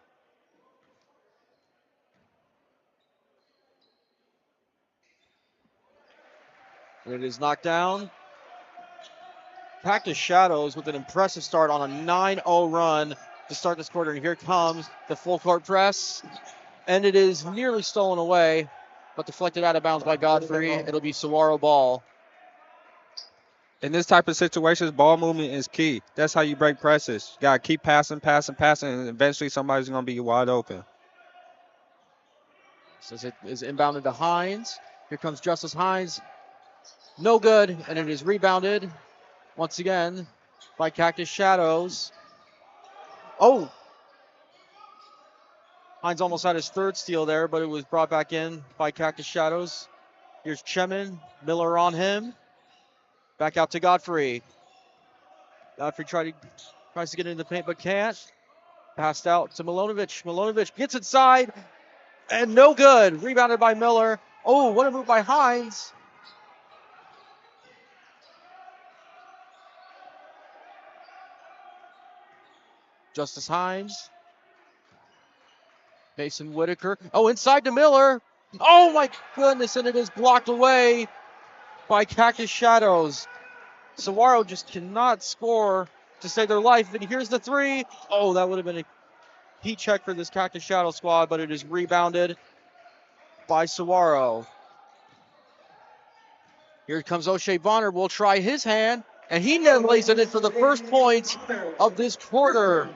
And it is knocked down. Cactus Shadows with an impressive start on a 9-0 run to start this quarter. And here comes the full court press. And it is nearly stolen away, but deflected out of bounds by Godfrey. It'll be Saguaro ball. In this type of situations, ball movement is key. That's how you break presses. You got to keep passing, and eventually somebody's going to be wide open. So it is inbounded to Hines. Here comes Justice Hines. No good, and it is rebounded once again by Cactus Shadows. Oh! Hines almost had his third steal there, but it was brought back in by Cactus Shadows. Here's Chemin. Miller on him. Back out to Godfrey. Godfrey tries to get into the paint, but can't. Passed out to Milonovic. Milonovic gets inside, and no good. Rebounded by Miller. Oh, what a move by Hines. Justice Hines. Mason Whitaker. Oh, inside to Miller. Oh, my goodness, and it is blocked away by Cactus Shadows. Saguaro just cannot score to save their life. And here's the 3. Oh, that would have been a heat check for this Cactus Shadow squad, but it is rebounded by Saguaro. Here comes O'Shea Bonner. Will try his hand, and he then lays it in for the first point of this quarter.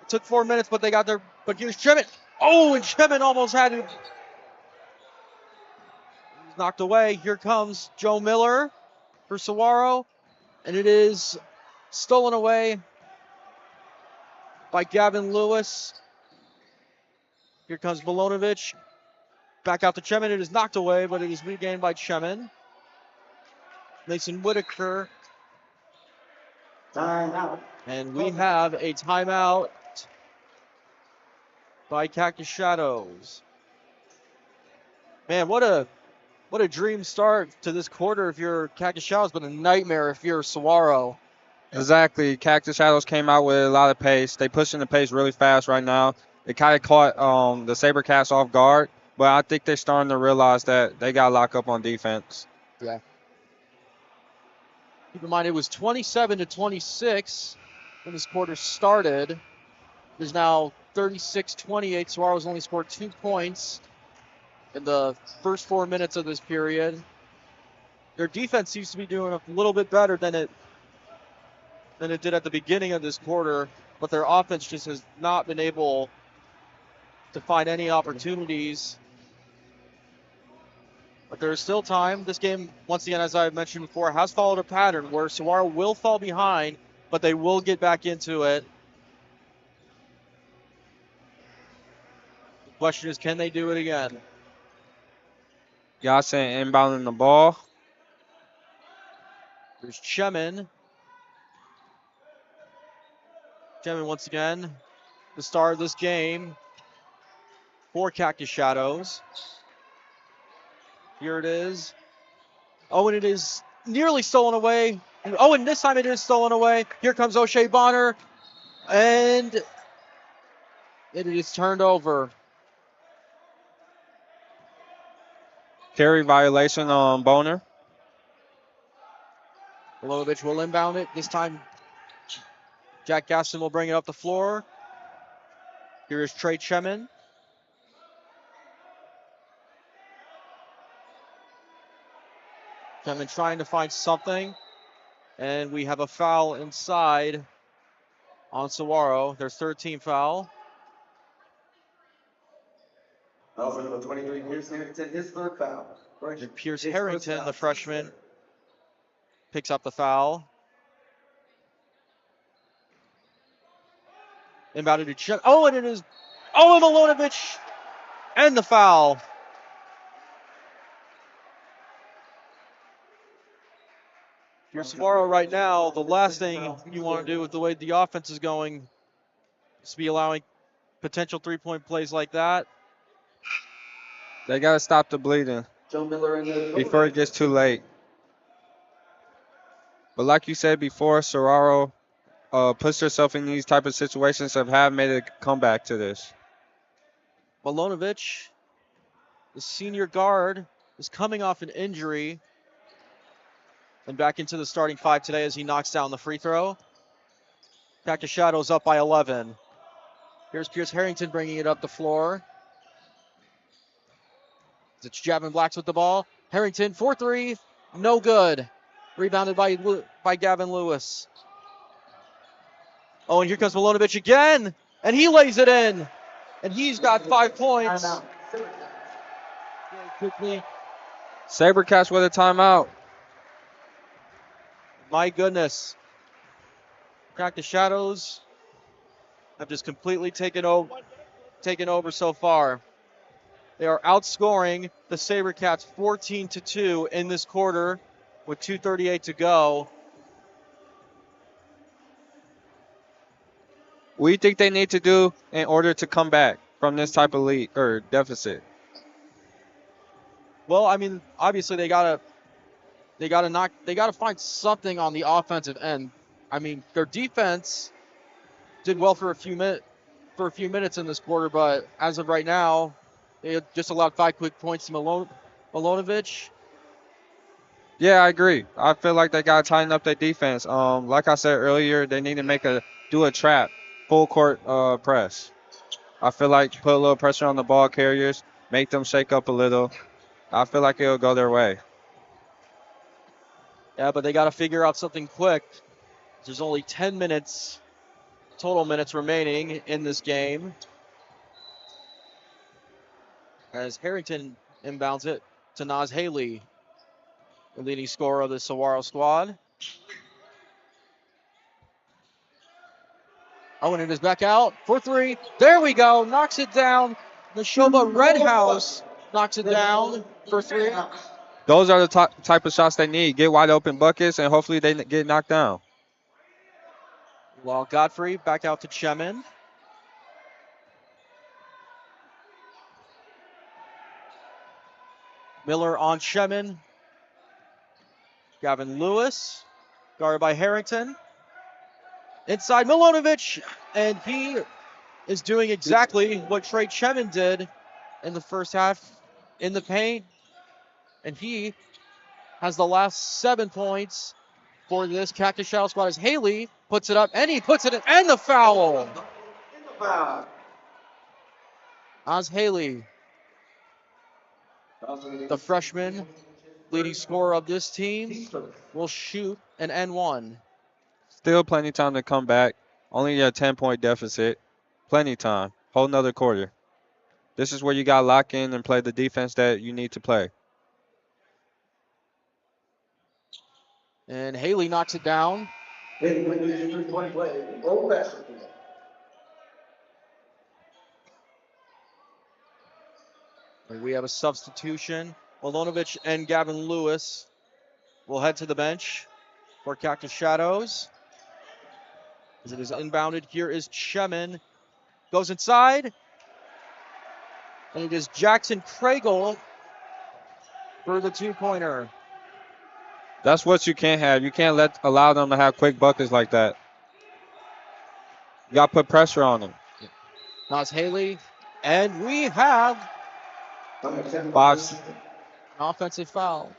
It took 4 minutes, but they got there. But here's Chemin. Oh, and Chemin almost had it. He's knocked away. Here comes Joe Miller for Saguaro, and it is stolen away by Gavin Lewis. Here comes Milonovic. Back out to Chemin. It is knocked away, but it is regained by Chemin. Mason Whitaker. Timeout. And we have a timeout by Cactus Shadows. Man, what a dream start to this quarter if you're Cactus Shadows, but a nightmare if you're Saguaro. Exactly. Cactus Shadows came out with a lot of pace. They pushing the pace really fast right now. It kind of caught the SaberCats off guard, but I think they're starting to realize that they got to lock up on defense. Yeah. Keep in mind, it was 27-26 when this quarter started. There's now 36-28. Saguaro's only scored 2 points in the first 4 minutes of this period. Their defense seems to be doing a little bit better than it did at the beginning of this quarter, but their offense just has not been able to find any opportunities. But there is still time. This game, once again, as I mentioned before, has followed a pattern where Saguaro will fall behind, but they will get back into it. The question is, can they do it again? Yasin inbounding the ball. There's Chemin. Chemin once again, the star of this game for Cactus Shadows. Here it is. Oh, and it is nearly stolen away. Oh, and this time it is stolen away. Here comes O'Shea Bonner. And it is turned over. Carry violation on Boner. Milonovic will inbound it. This time, Jack Gaston will bring it up the floor. Here is Trey Chemin. Chemin trying to find something. And we have a foul inside on Saguaro. Their third team foul. Also, number 23, Pierce Harrington, his third foul. Pierce Harrington, the freshman, picks up the foul. Inbounded to Chemin. Oh, and it is. Oh, and Milonovic. And the foul. You're Saguaro right now. The last thing you want to do with the way the offense is going is be allowing potential three-point plays like that. They got to stop the bleeding before it gets too late. But like you said before, Saguaro puts herself in these type of situations and have made a comeback to this. Milonovic, the senior guard, is coming off an injury and back into the starting five today as he knocks down the free throw. Cactus Shadows up by 11. Here's Pierce Harrington bringing it up the floor. It's Javin Blacks with the ball. Harrington, 4-3, no good. Rebounded by Gavin Lewis. Oh, and here comes Milonovic again, and he lays it in. And he's got 5 points. Quickly. Sabercats with a timeout. My goodness. Cactus Shadows have just completely taken over so far. They are outscoring the Sabercats 14-2 in this quarter with 2:38 to go. What do you think they need to do in order to come back from this type of lead or deficit? Well, I mean, obviously they gotta find something on the offensive end. I mean, their defense did well for a few minutes in this quarter, but as of right now, they just allowed 5 quick points to Milonovic. Yeah, I agree. I feel like they got to tighten up their defense. Like I said earlier, they need to do a trap, full court press. I feel like put a little pressure on the ball carriers, make them shake up a little. I feel like it'll go their way. Yeah, but they got to figure out something quick. There's only 10 minutes, total minutes remaining in this game. As Harrington inbounds it to Naz Haley, the leading scorer of the Saguaro squad. Oh, and it is back out for 3. There we go. Knocks it down. Neshoba Redhouse knocks it down for 3. Those are the type of shots they need. Get wide open buckets, and hopefully they get knocked down. Well, Godfrey back out to Chemin. Miller on Chemin. Gavin Lewis, guarded by Harrington. Inside Milonovic, and he is doing exactly what Trey Chemin did in the first half in the paint. And he has the last 7 points for this Cactus Shadow squad as Haley puts it up, and he puts it in, and the foul. As Haley, the freshman, leading scorer of this team, will shoot an N1. Still plenty time to come back. Only a 10-point deficit. Plenty time. Whole nother quarter. This is where you got to lock in and play the defense that you need to play. And Haley knocks it down. We have a substitution. Milonovic and Gavin Lewis will head to the bench for Cactus Shadows. As it is inbounded, here is Chemin. Goes inside. And it is Jackson Craigle for the 2-pointer. That's what you can't have. You can't allow them to have quick buckets like that. You got to put pressure on them. Naz Haley. And we have an offensive foul.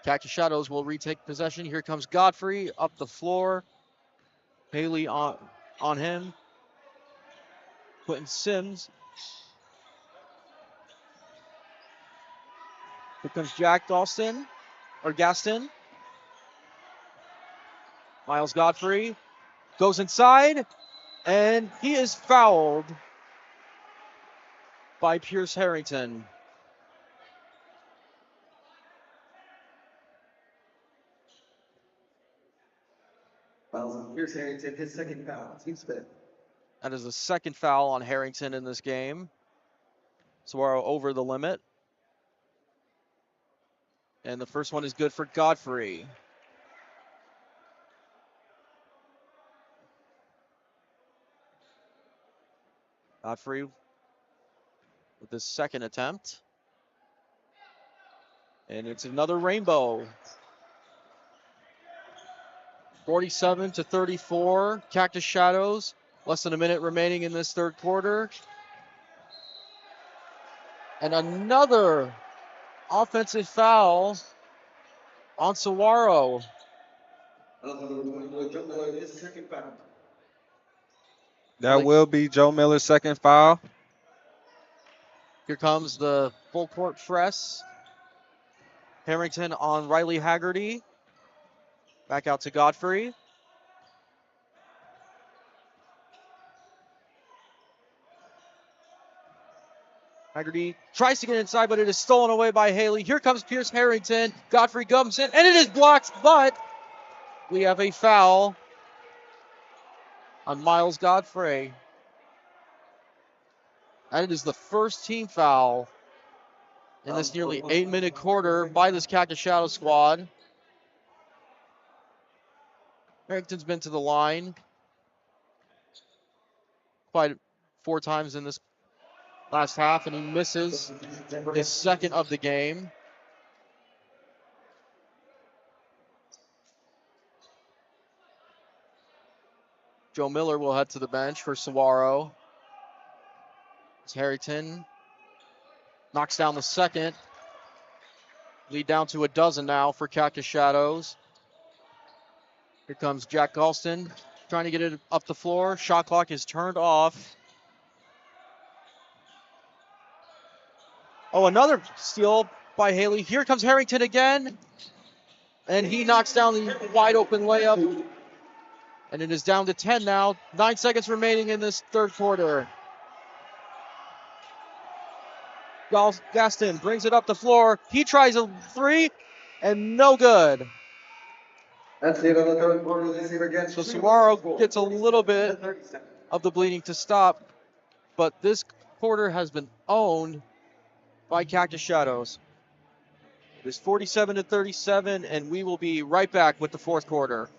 Cactus Shadows will retake possession. Here comes Godfrey up the floor. Haley on him. Quentin Sims. Here comes Jack Gaston. Miles Godfrey goes inside, and he is fouled by Pierce Harrington. Pierce Harrington, his second foul. Team spin. That is the second foul on Harrington in this game. Saguaro over the limit. And the first one is good for Godfrey. Godfrey with his second attempt. And it's another rainbow. 47-34, Cactus Shadows. Less than a minute remaining in this third quarter. And another offensive foul on Saguaro. That will be Joe Miller's second foul. Here comes the full court press. Harrington on Riley Haggerty. Back out to Godfrey. Haggerty tries to get inside, but it is stolen away by Haley. Here comes Pierce Harrington. Godfrey comes in, and it is blocked, but we have a foul on Miles Godfrey. And it is the first team foul in this nearly 8-minute quarter by this Cactus Shadow squad. Harrington's been to the line quite 4 times in this last half, and he misses his second of the game. Joe Miller will head to the bench for Saguaro. Harrington knocks down the second. Lead down to a dozen now for Cactus Shadows. Here comes Jack Galston trying to get it up the floor. Shot clock is turned off. Oh, another steal by Haley. Here comes Harrington again. And he knocks down the wide open layup. And it is down to 10 now. 9 seconds remaining in this third quarter. Gaston brings it up the floor. He tries a 3 and no good. That's it on the third quarter. This year against So Saguaro gets a little bit of the bleeding to stop, but this quarter has been owned by Cactus Shadows. It is 47-37, and we will be right back with the fourth quarter.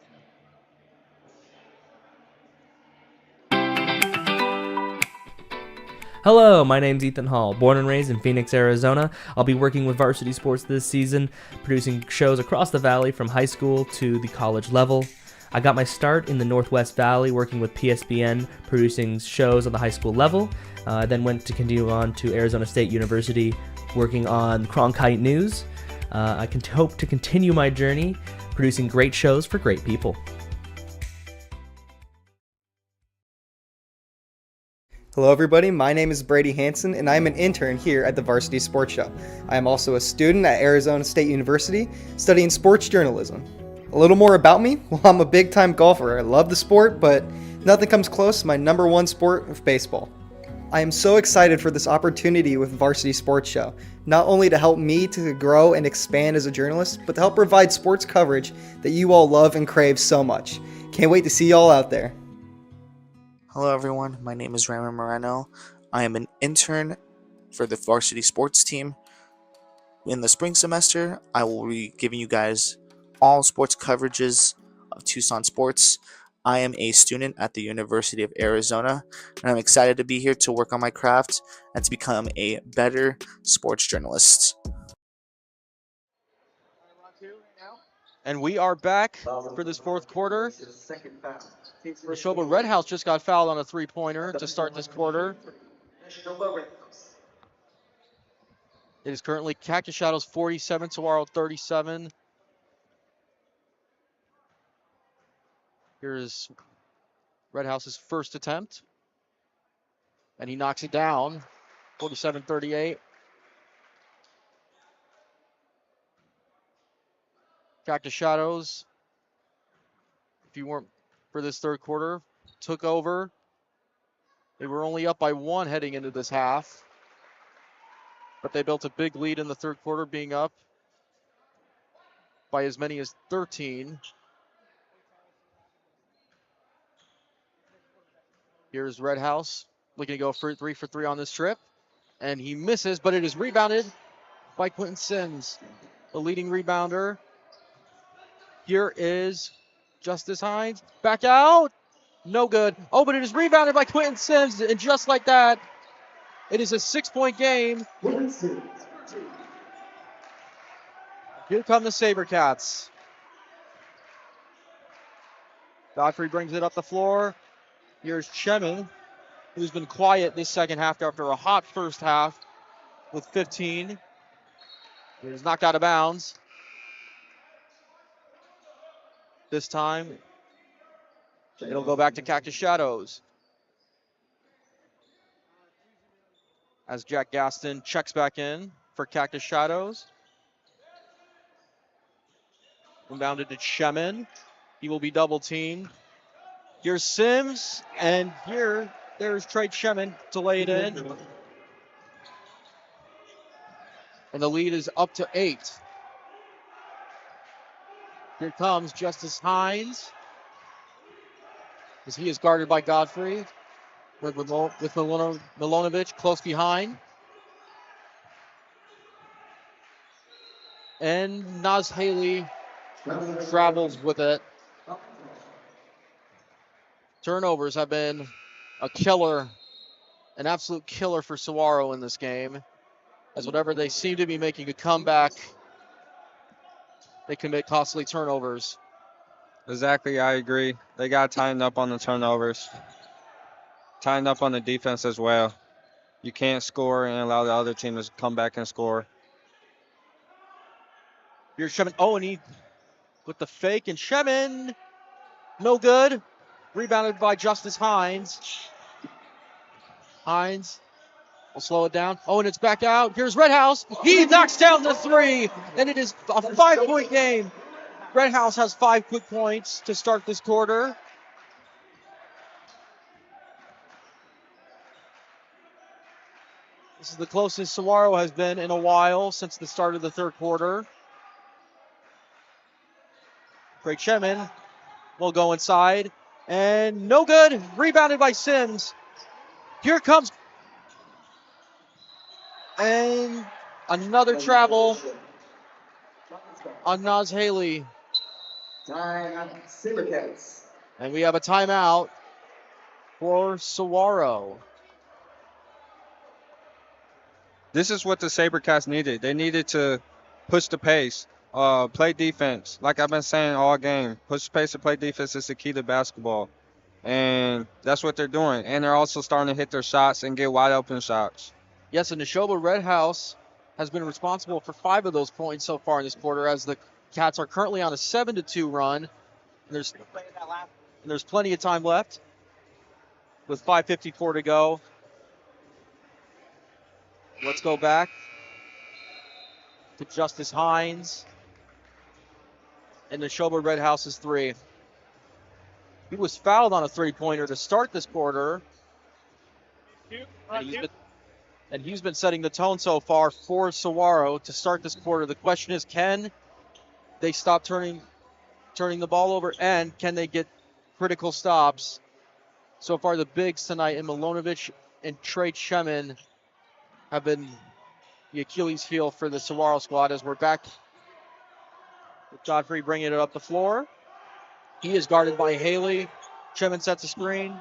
Hello, my name's Ethan Hall, born and raised in Phoenix, Arizona. I'll be working with Varsity Sports this season, producing shows across the valley from high school to the college level. I got my start in the Northwest Valley working with PSBN, producing shows on the high school level. I then went to continue on to Arizona State University, working on Cronkite News. I can hope to continue my journey, producing great shows for great people. Hello everybody, my name is Brady Hanson and I am an intern here at the Varsity Sports Show. I am also a student at Arizona State University studying sports journalism. A little more about me, well, I'm a big time golfer. I love the sport, but nothing comes close to my number one sport of baseball. I am so excited for this opportunity with Varsity Sports Show, not only to help me to grow and expand as a journalist, but to help provide sports coverage that you all love and crave so much. Can't wait to see y'all out there. Hello everyone, my name is Ramon Moreno. I am an intern for the Varsity Sports team. In the spring semester, I will be giving you guys all sports coverages of Tucson sports. I am a student at the University of Arizona, and I'm excited to be here to work on my craft and to become a better sports journalist. And we are back for this fourth quarter. Neshoba Red House just got fouled on a 3-pointer to start this quarter. It is currently Cactus Shadows 47, Saguaro 37. Here's Red House's first attempt. And he knocks it down, 47-38. Cactus Shadows, if you weren't for this third quarter, took over. They were only up by 1 heading into this half, but they built a big lead in the third quarter, being up by as many as 13. Here's Red House looking to go for 3 for 3 on this trip, and he misses, but it is rebounded by Quentin Sims. the leading rebounder. Here is Justice Hines. Back out. No good. Oh, but it is rebounded by Quentin Sims. And just like that, it is a 6-point game. Here come the SaberCats. Godfrey brings it up the floor. Here's Chemin, who's been quiet this second half after a hot first half with 15. He was knocked out of bounds. This time, it'll go back to Cactus Shadows. As Jack Gaston checks back in for Cactus Shadows. Inbounded to Chemin. He will be double teamed. Here's Sims, and there's Trey Chemin to lay it in. And the lead is up to 8. Here comes Justice Hines, as he is guarded by Godfrey, with Milonovic close behind. And Naz Haley travels with it. Turnovers have been a killer, an absolute killer for Saguaro in this game. As whenever they seem to be making a comeback, they commit costly turnovers. Exactly, I agree. They got to tighten up on the turnovers. Tighten up on the defense as well. You can't score and allow the other team to come back and score. Here's Chemin. Oh, and he with the fake, and Chemin, no good. Rebounded by Justice Hines. Hines will slow it down. Oh, and it's back out. Here's Redhouse. He knocks down the 3, and it is a 5-point game. Redhouse has 5 quick points to start this quarter. This is the closest Saguaro has been in a while since the start of the third quarter. Craig Chemin will go inside, and no good. Rebounded by Sims. Here comes, and another travel on Naz Haley. And we have a timeout for Saguaro. This is what the SaberCats needed. They needed to push the pace, play defense. Like I've been saying all game, push the pace and play defense is the key to basketball. And that's what they're doing. And they're also starting to hit their shots and get wide open shots. Yes, and Neshoba Redhouse has been responsible for 5 of those points so far in this quarter, as the Cats are currently on a 7-2 run. And there's plenty of time left with 5:54 to go. Let's go back to Justice Hines. And Neshoba Redhouse's 3. He was fouled on a 3-pointer to start this quarter. And he's been setting the tone so far for Saguaro to start this quarter. The question is, can they stop turning the ball over, and can they get critical stops? So far, the bigs tonight in Milonovic and Trey Chemin have been the Achilles heel for the Saguaro squad, as we're back with Godfrey bringing it up the floor. He is guarded by Haley. Chemin sets a screen.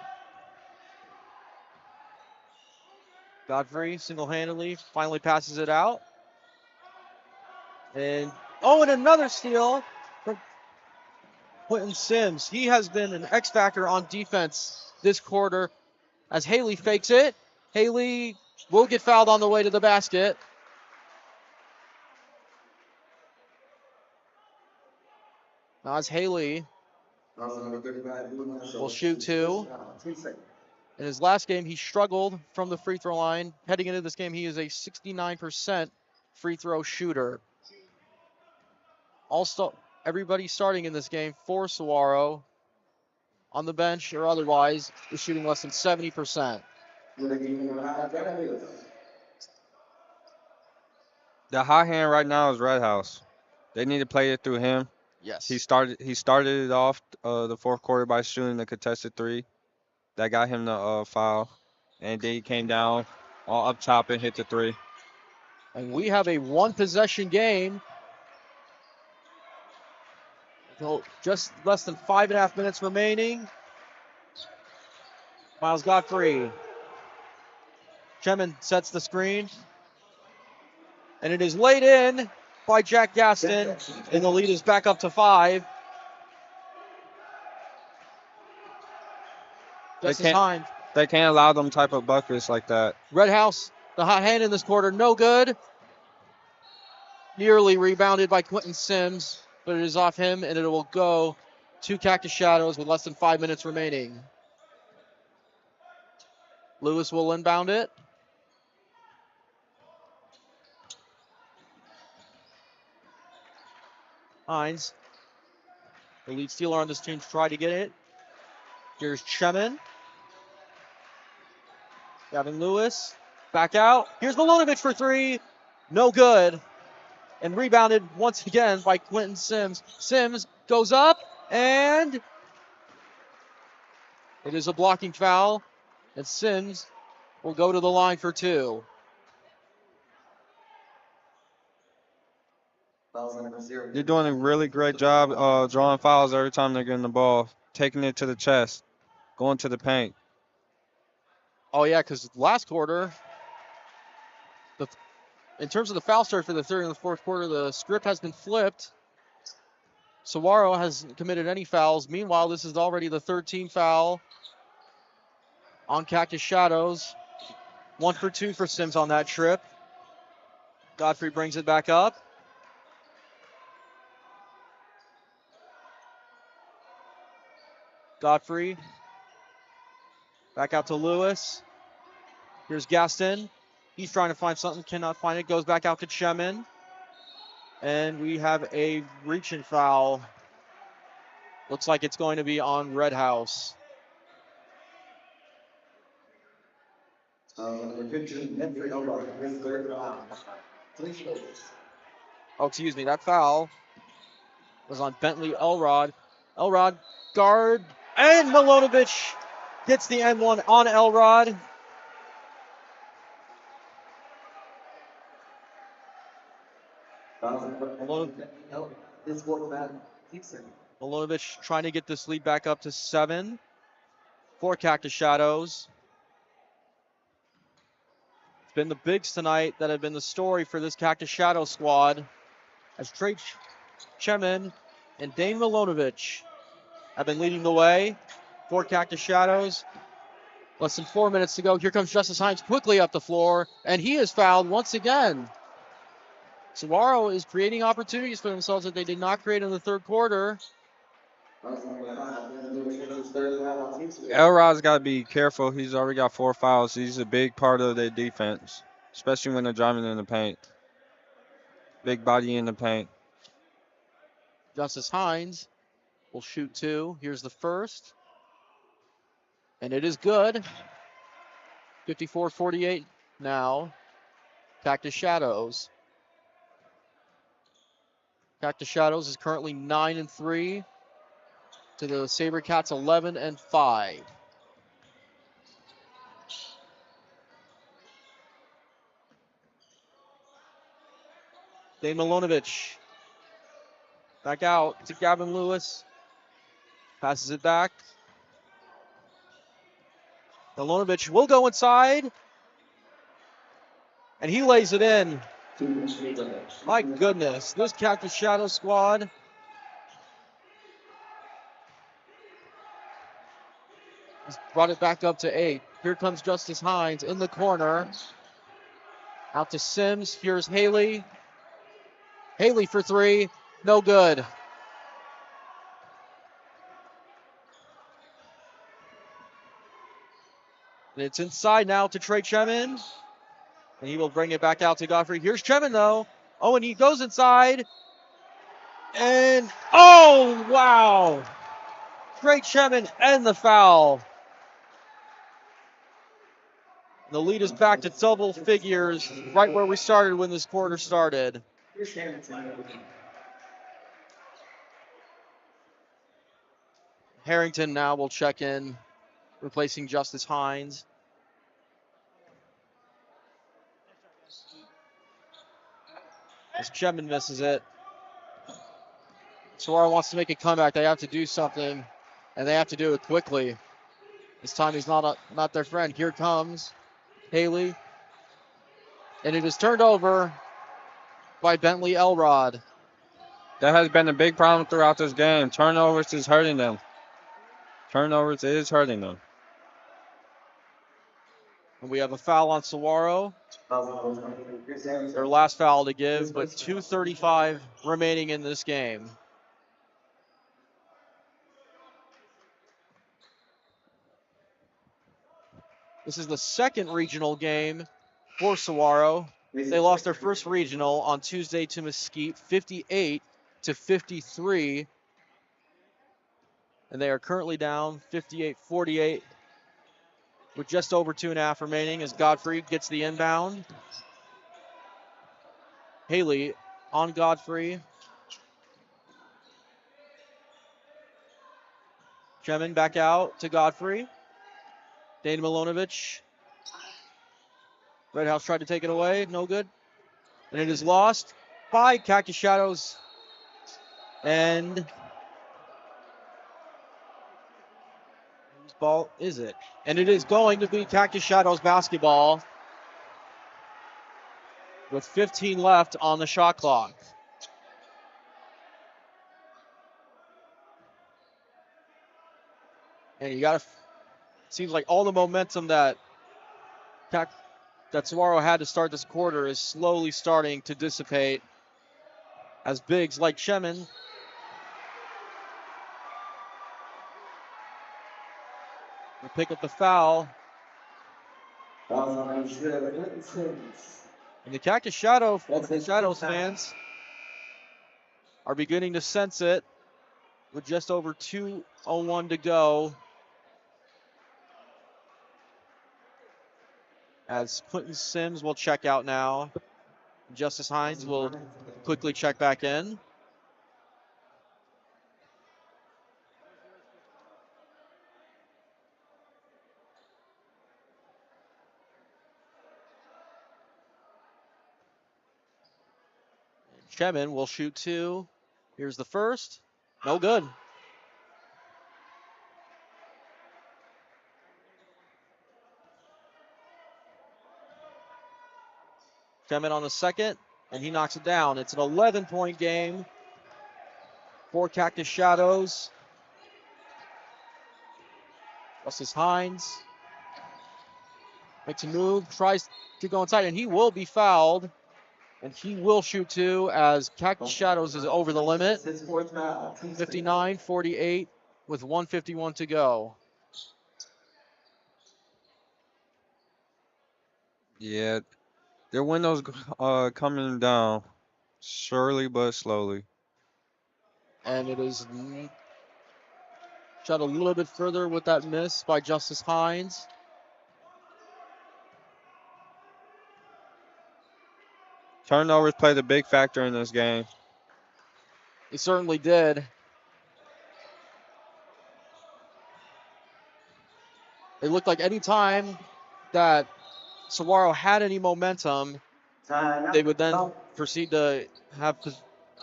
Godfrey single-handedly finally passes it out. And another steal from Quentin Sims. He has been an X factor on defense this quarter as Haley fakes it. Haley will get fouled on the way to the basket. Naz Haley will shoot 2. In his last game, he struggled from the free throw line. Heading into this game, he is a 69% free throw shooter. Everybody starting in this game for Saguaro, on the bench or otherwise, is shooting less than 70%. The hot hand right now is Redhouse. They need to play it through him. Yes. He started it off the fourth quarter by shooting the contested 3. That got him the foul. And then he came down all up top and hit the 3. And we have a 1-possession game So just less than 5.5 minutes remaining. Miles Godfrey. Chemin sets the screen. And it is laid in by Jack Gaston. And the lead is back up to 5. Justice Hines. They can't allow them type of buckets like that. Red House, the hot hand in this quarter, no good. Nearly rebounded by Quentin Sims, but it is off him, and it will go to Cactus Shadows with less than 5 minutes remaining. Lewis will inbound it. Hines, the lead stealer on this team, to try to get it. Here's Chemin. Gavin Lewis, back out. Here's Milonovic for 3. No good. And rebounded once again by Quentin Sims. Sims goes up, and it is a blocking foul. And Sims will go to the line for 2. They're doing a really great job drawing fouls every time they're getting the ball, taking it to the chest, going to the paint. Oh, yeah, because last quarter, in terms of the foul start for the third and the fourth quarter, the script has been flipped. Saguaro hasn't committed any fouls. Meanwhile, this is already the 13th foul on Cactus Shadows. 1 for 2 for Sims on that trip. Godfrey brings it back up. Godfrey. Back out to Lewis. Here's Gaston. He's trying to find something, cannot find it. Goes back out to Chemin. And we have a reaching foul. Looks like it's going to be on Red House. Oh, excuse me. That foul was on Bentley Elrod. Elrod, guard, and Milonovic gets the N1 on Elrod. Milonovic trying to get this lead back up to 7 for Cactus Shadows. It's been the bigs tonight that have been the story for this Cactus Shadow squad, as Trey Chemin and Dane Milonovic have been leading the way for Cactus Shadows. Less than 4 minutes to go. Here comes Justice Hines quickly up the floor, and he is fouled once again. Saguaro is creating opportunities for themselves that they did not create in the third quarter. Elrod's got to be careful. He's already got 4 fouls. He's a big part of their defense, especially when they're driving in the paint. Big body in the paint. Justice Hines will shoot 2. Here's the first. And it is good. 54-48 now. Cactus Shadows. Cactus Shadows is currently 9-3 to the SaberCats 11-5. Dane Milonovic back out to Gavin Lewis. Passes it back. Milonovic will go inside. And he lays it in. My goodness, this Cactus Shadow squad has brought it back up to 8. Here comes Justice Hines in the corner. Out to Sims. Here's Haley. Haley for 3. No good. And it's inside now to Trey Chemin. And he will bring it back out to Godfrey. Here's Chemin, though. Oh, and he goes inside. And, oh, wow. Trey Chemin and the foul. And the lead is back to double figures, right where we started when this quarter started. Harrington now will check in, replacing Justice Hines. As Chemin misses it. Saguaro wants to make a comeback. They have to do something, and they have to do it quickly. This time he's not their friend. Here comes Haley, and it is turned over by Bentley Elrod. That has been a big problem throughout this game. Turnovers is hurting them. Turnovers is hurting them. And we have a foul on Saguaro. Their last foul to give, but 2:35 remaining in this game. This is the second regional game for Saguaro. They lost their first regional on Tuesday to Mesquite, 58-53. And they are currently down 58-48 with just over 2.5 remaining as Godfrey gets the inbound. Haley on Godfrey. Shemin back out to Godfrey. Dane Milonovich. Red House tried to take it away. No good. And it is lost by Cactus Shadows. And whose ball is it? And it is going to be Cactus Shadows basketball with 15 left on the shot clock. And you got to, seems like all the momentum that Saguaro had to start this quarter is slowly starting to dissipate as bigs like Shemin will pick up the foul. And the Cactus Shadows fans are beginning to sense it with just over 2:01 to go. As Quentin Sims will check out now. Justice Hines will quickly check back in. Shemin will shoot two. Here's the first. No good. Shemin on the second, and he knocks it down. It's an 11-point game for Cactus Shadows. Justice Hines makes a move, tries to go inside, and he will be fouled. And he will shoot two as Cactus Shadows is over the limit. 59-48 with 1:51 to go. Yeah, their window's coming down, surely but slowly. And it is shot a little bit further with that miss by Justice Hines. Turnovers played a big factor in this game. He certainly did. It looked like any time that Saguaro had any momentum, they would then proceed to have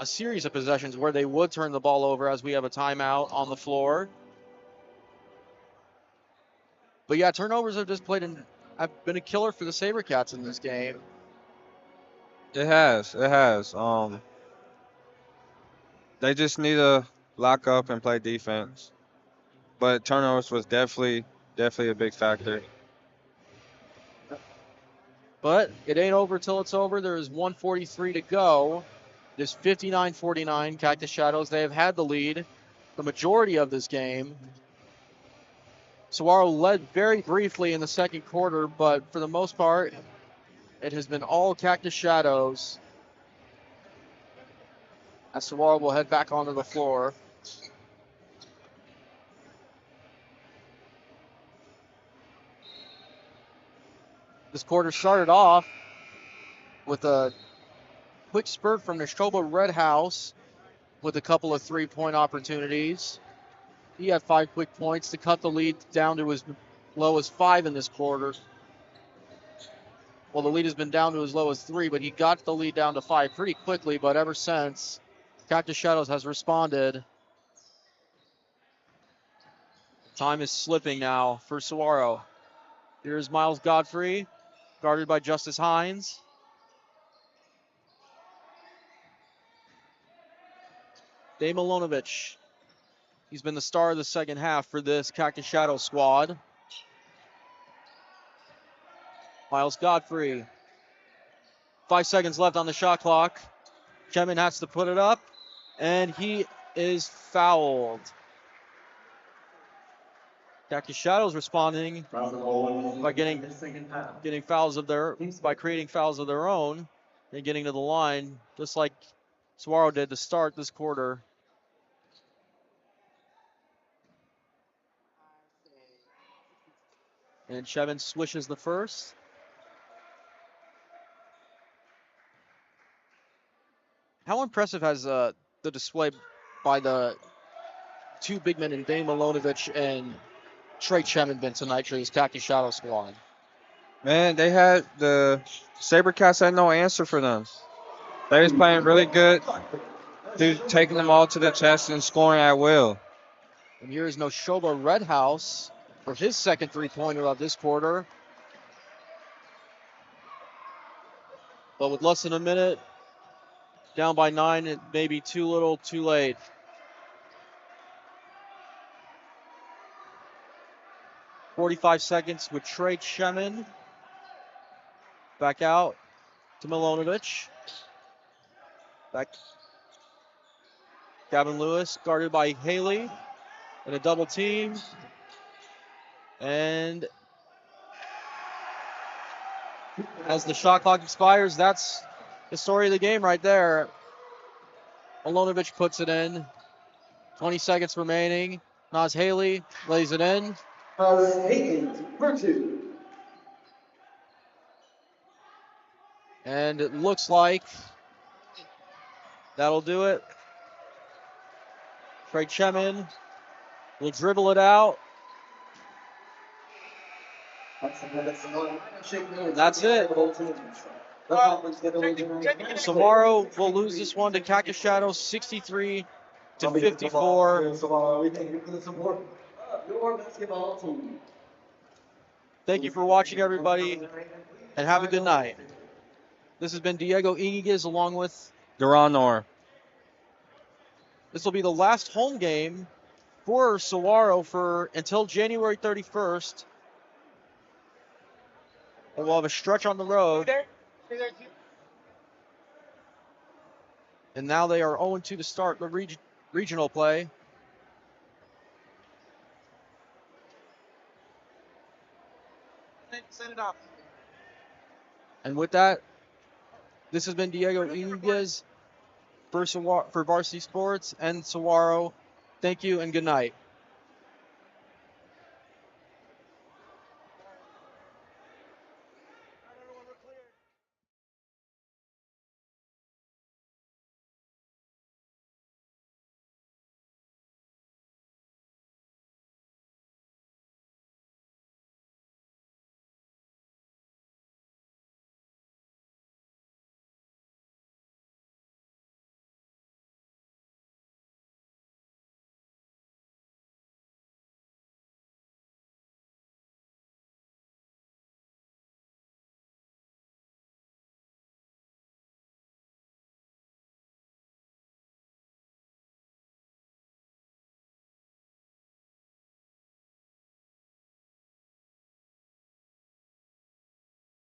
a series of possessions where they would turn the ball over as we have a timeout on the floor. But yeah, turnovers have just have been a killer for the SaberCats in this game. It has. They just need to lock up and play defense. But turnovers was definitely a big factor. But it ain't over till it's over. There is 1:43 to go. It is 59-49. Cactus Shadows, they have had the lead the majority of this game. Saguaro led very briefly in the second quarter, but for the most part, it has been all Cactus Shadows. As Saguaro will head back onto the floor. This quarter started off with a quick spurt from Neshoba Red House with a couple of three-point opportunities. He had 5 quick points to cut the lead down to as low as 5 in this quarter. Well, the lead has been down to as low as 3, but he got the lead down to 5 pretty quickly, but ever since, Cactus Shadows has responded. Time is slipping now for Saguaro. Here's Miles Godfrey, guarded by Justice Hines. Dave Milonovich. He's been the star of the second half for this Cactus Shadow squad. Miles Godfrey. 5 seconds left on the shot clock. Chemin has to put it up, and he is fouled. Cactus Shadows responding by getting fouls of by creating fouls of their own and getting to the line, just like Saguaro did to start this quarter. And Chemin swishes the first. How impressive has the display by the two big men in Dane Milonovich and Trey Chemin been tonight for this Cactus Shadow squad? Man, they had the SaberCats had no answer for them. They was playing really good, taking them all to the chest and scoring at will. And here's Noshoba Redhouse for his second three-pointer of this quarter. But with less than a minute, down by 9, it may be too little, too late. .45 seconds with Trey Chemin. Back out to Milonovich. Back. Gavin Lewis guarded by Haley in a double team. And as the shot clock expires, that's the story of the game right there. Milonovich puts it in. 20 seconds remaining. Naz Haley lays it in. And it looks like that'll do it. Trey Chemin will dribble it out. That's it. Saguaro will lose this one to Cactus Shadows 63 to 54. Thank you for watching, everybody, and have a good night. This has been Diego Iniguez along with Duranor. This will be the last home game for Saguaro until January 31st. And we'll have a stretch on the road. And now they are 0-2 to start the regional play. Set it up. And with that, this has been Diego Iniguez for Varsity Sports and Saguaro. Thank you and good night.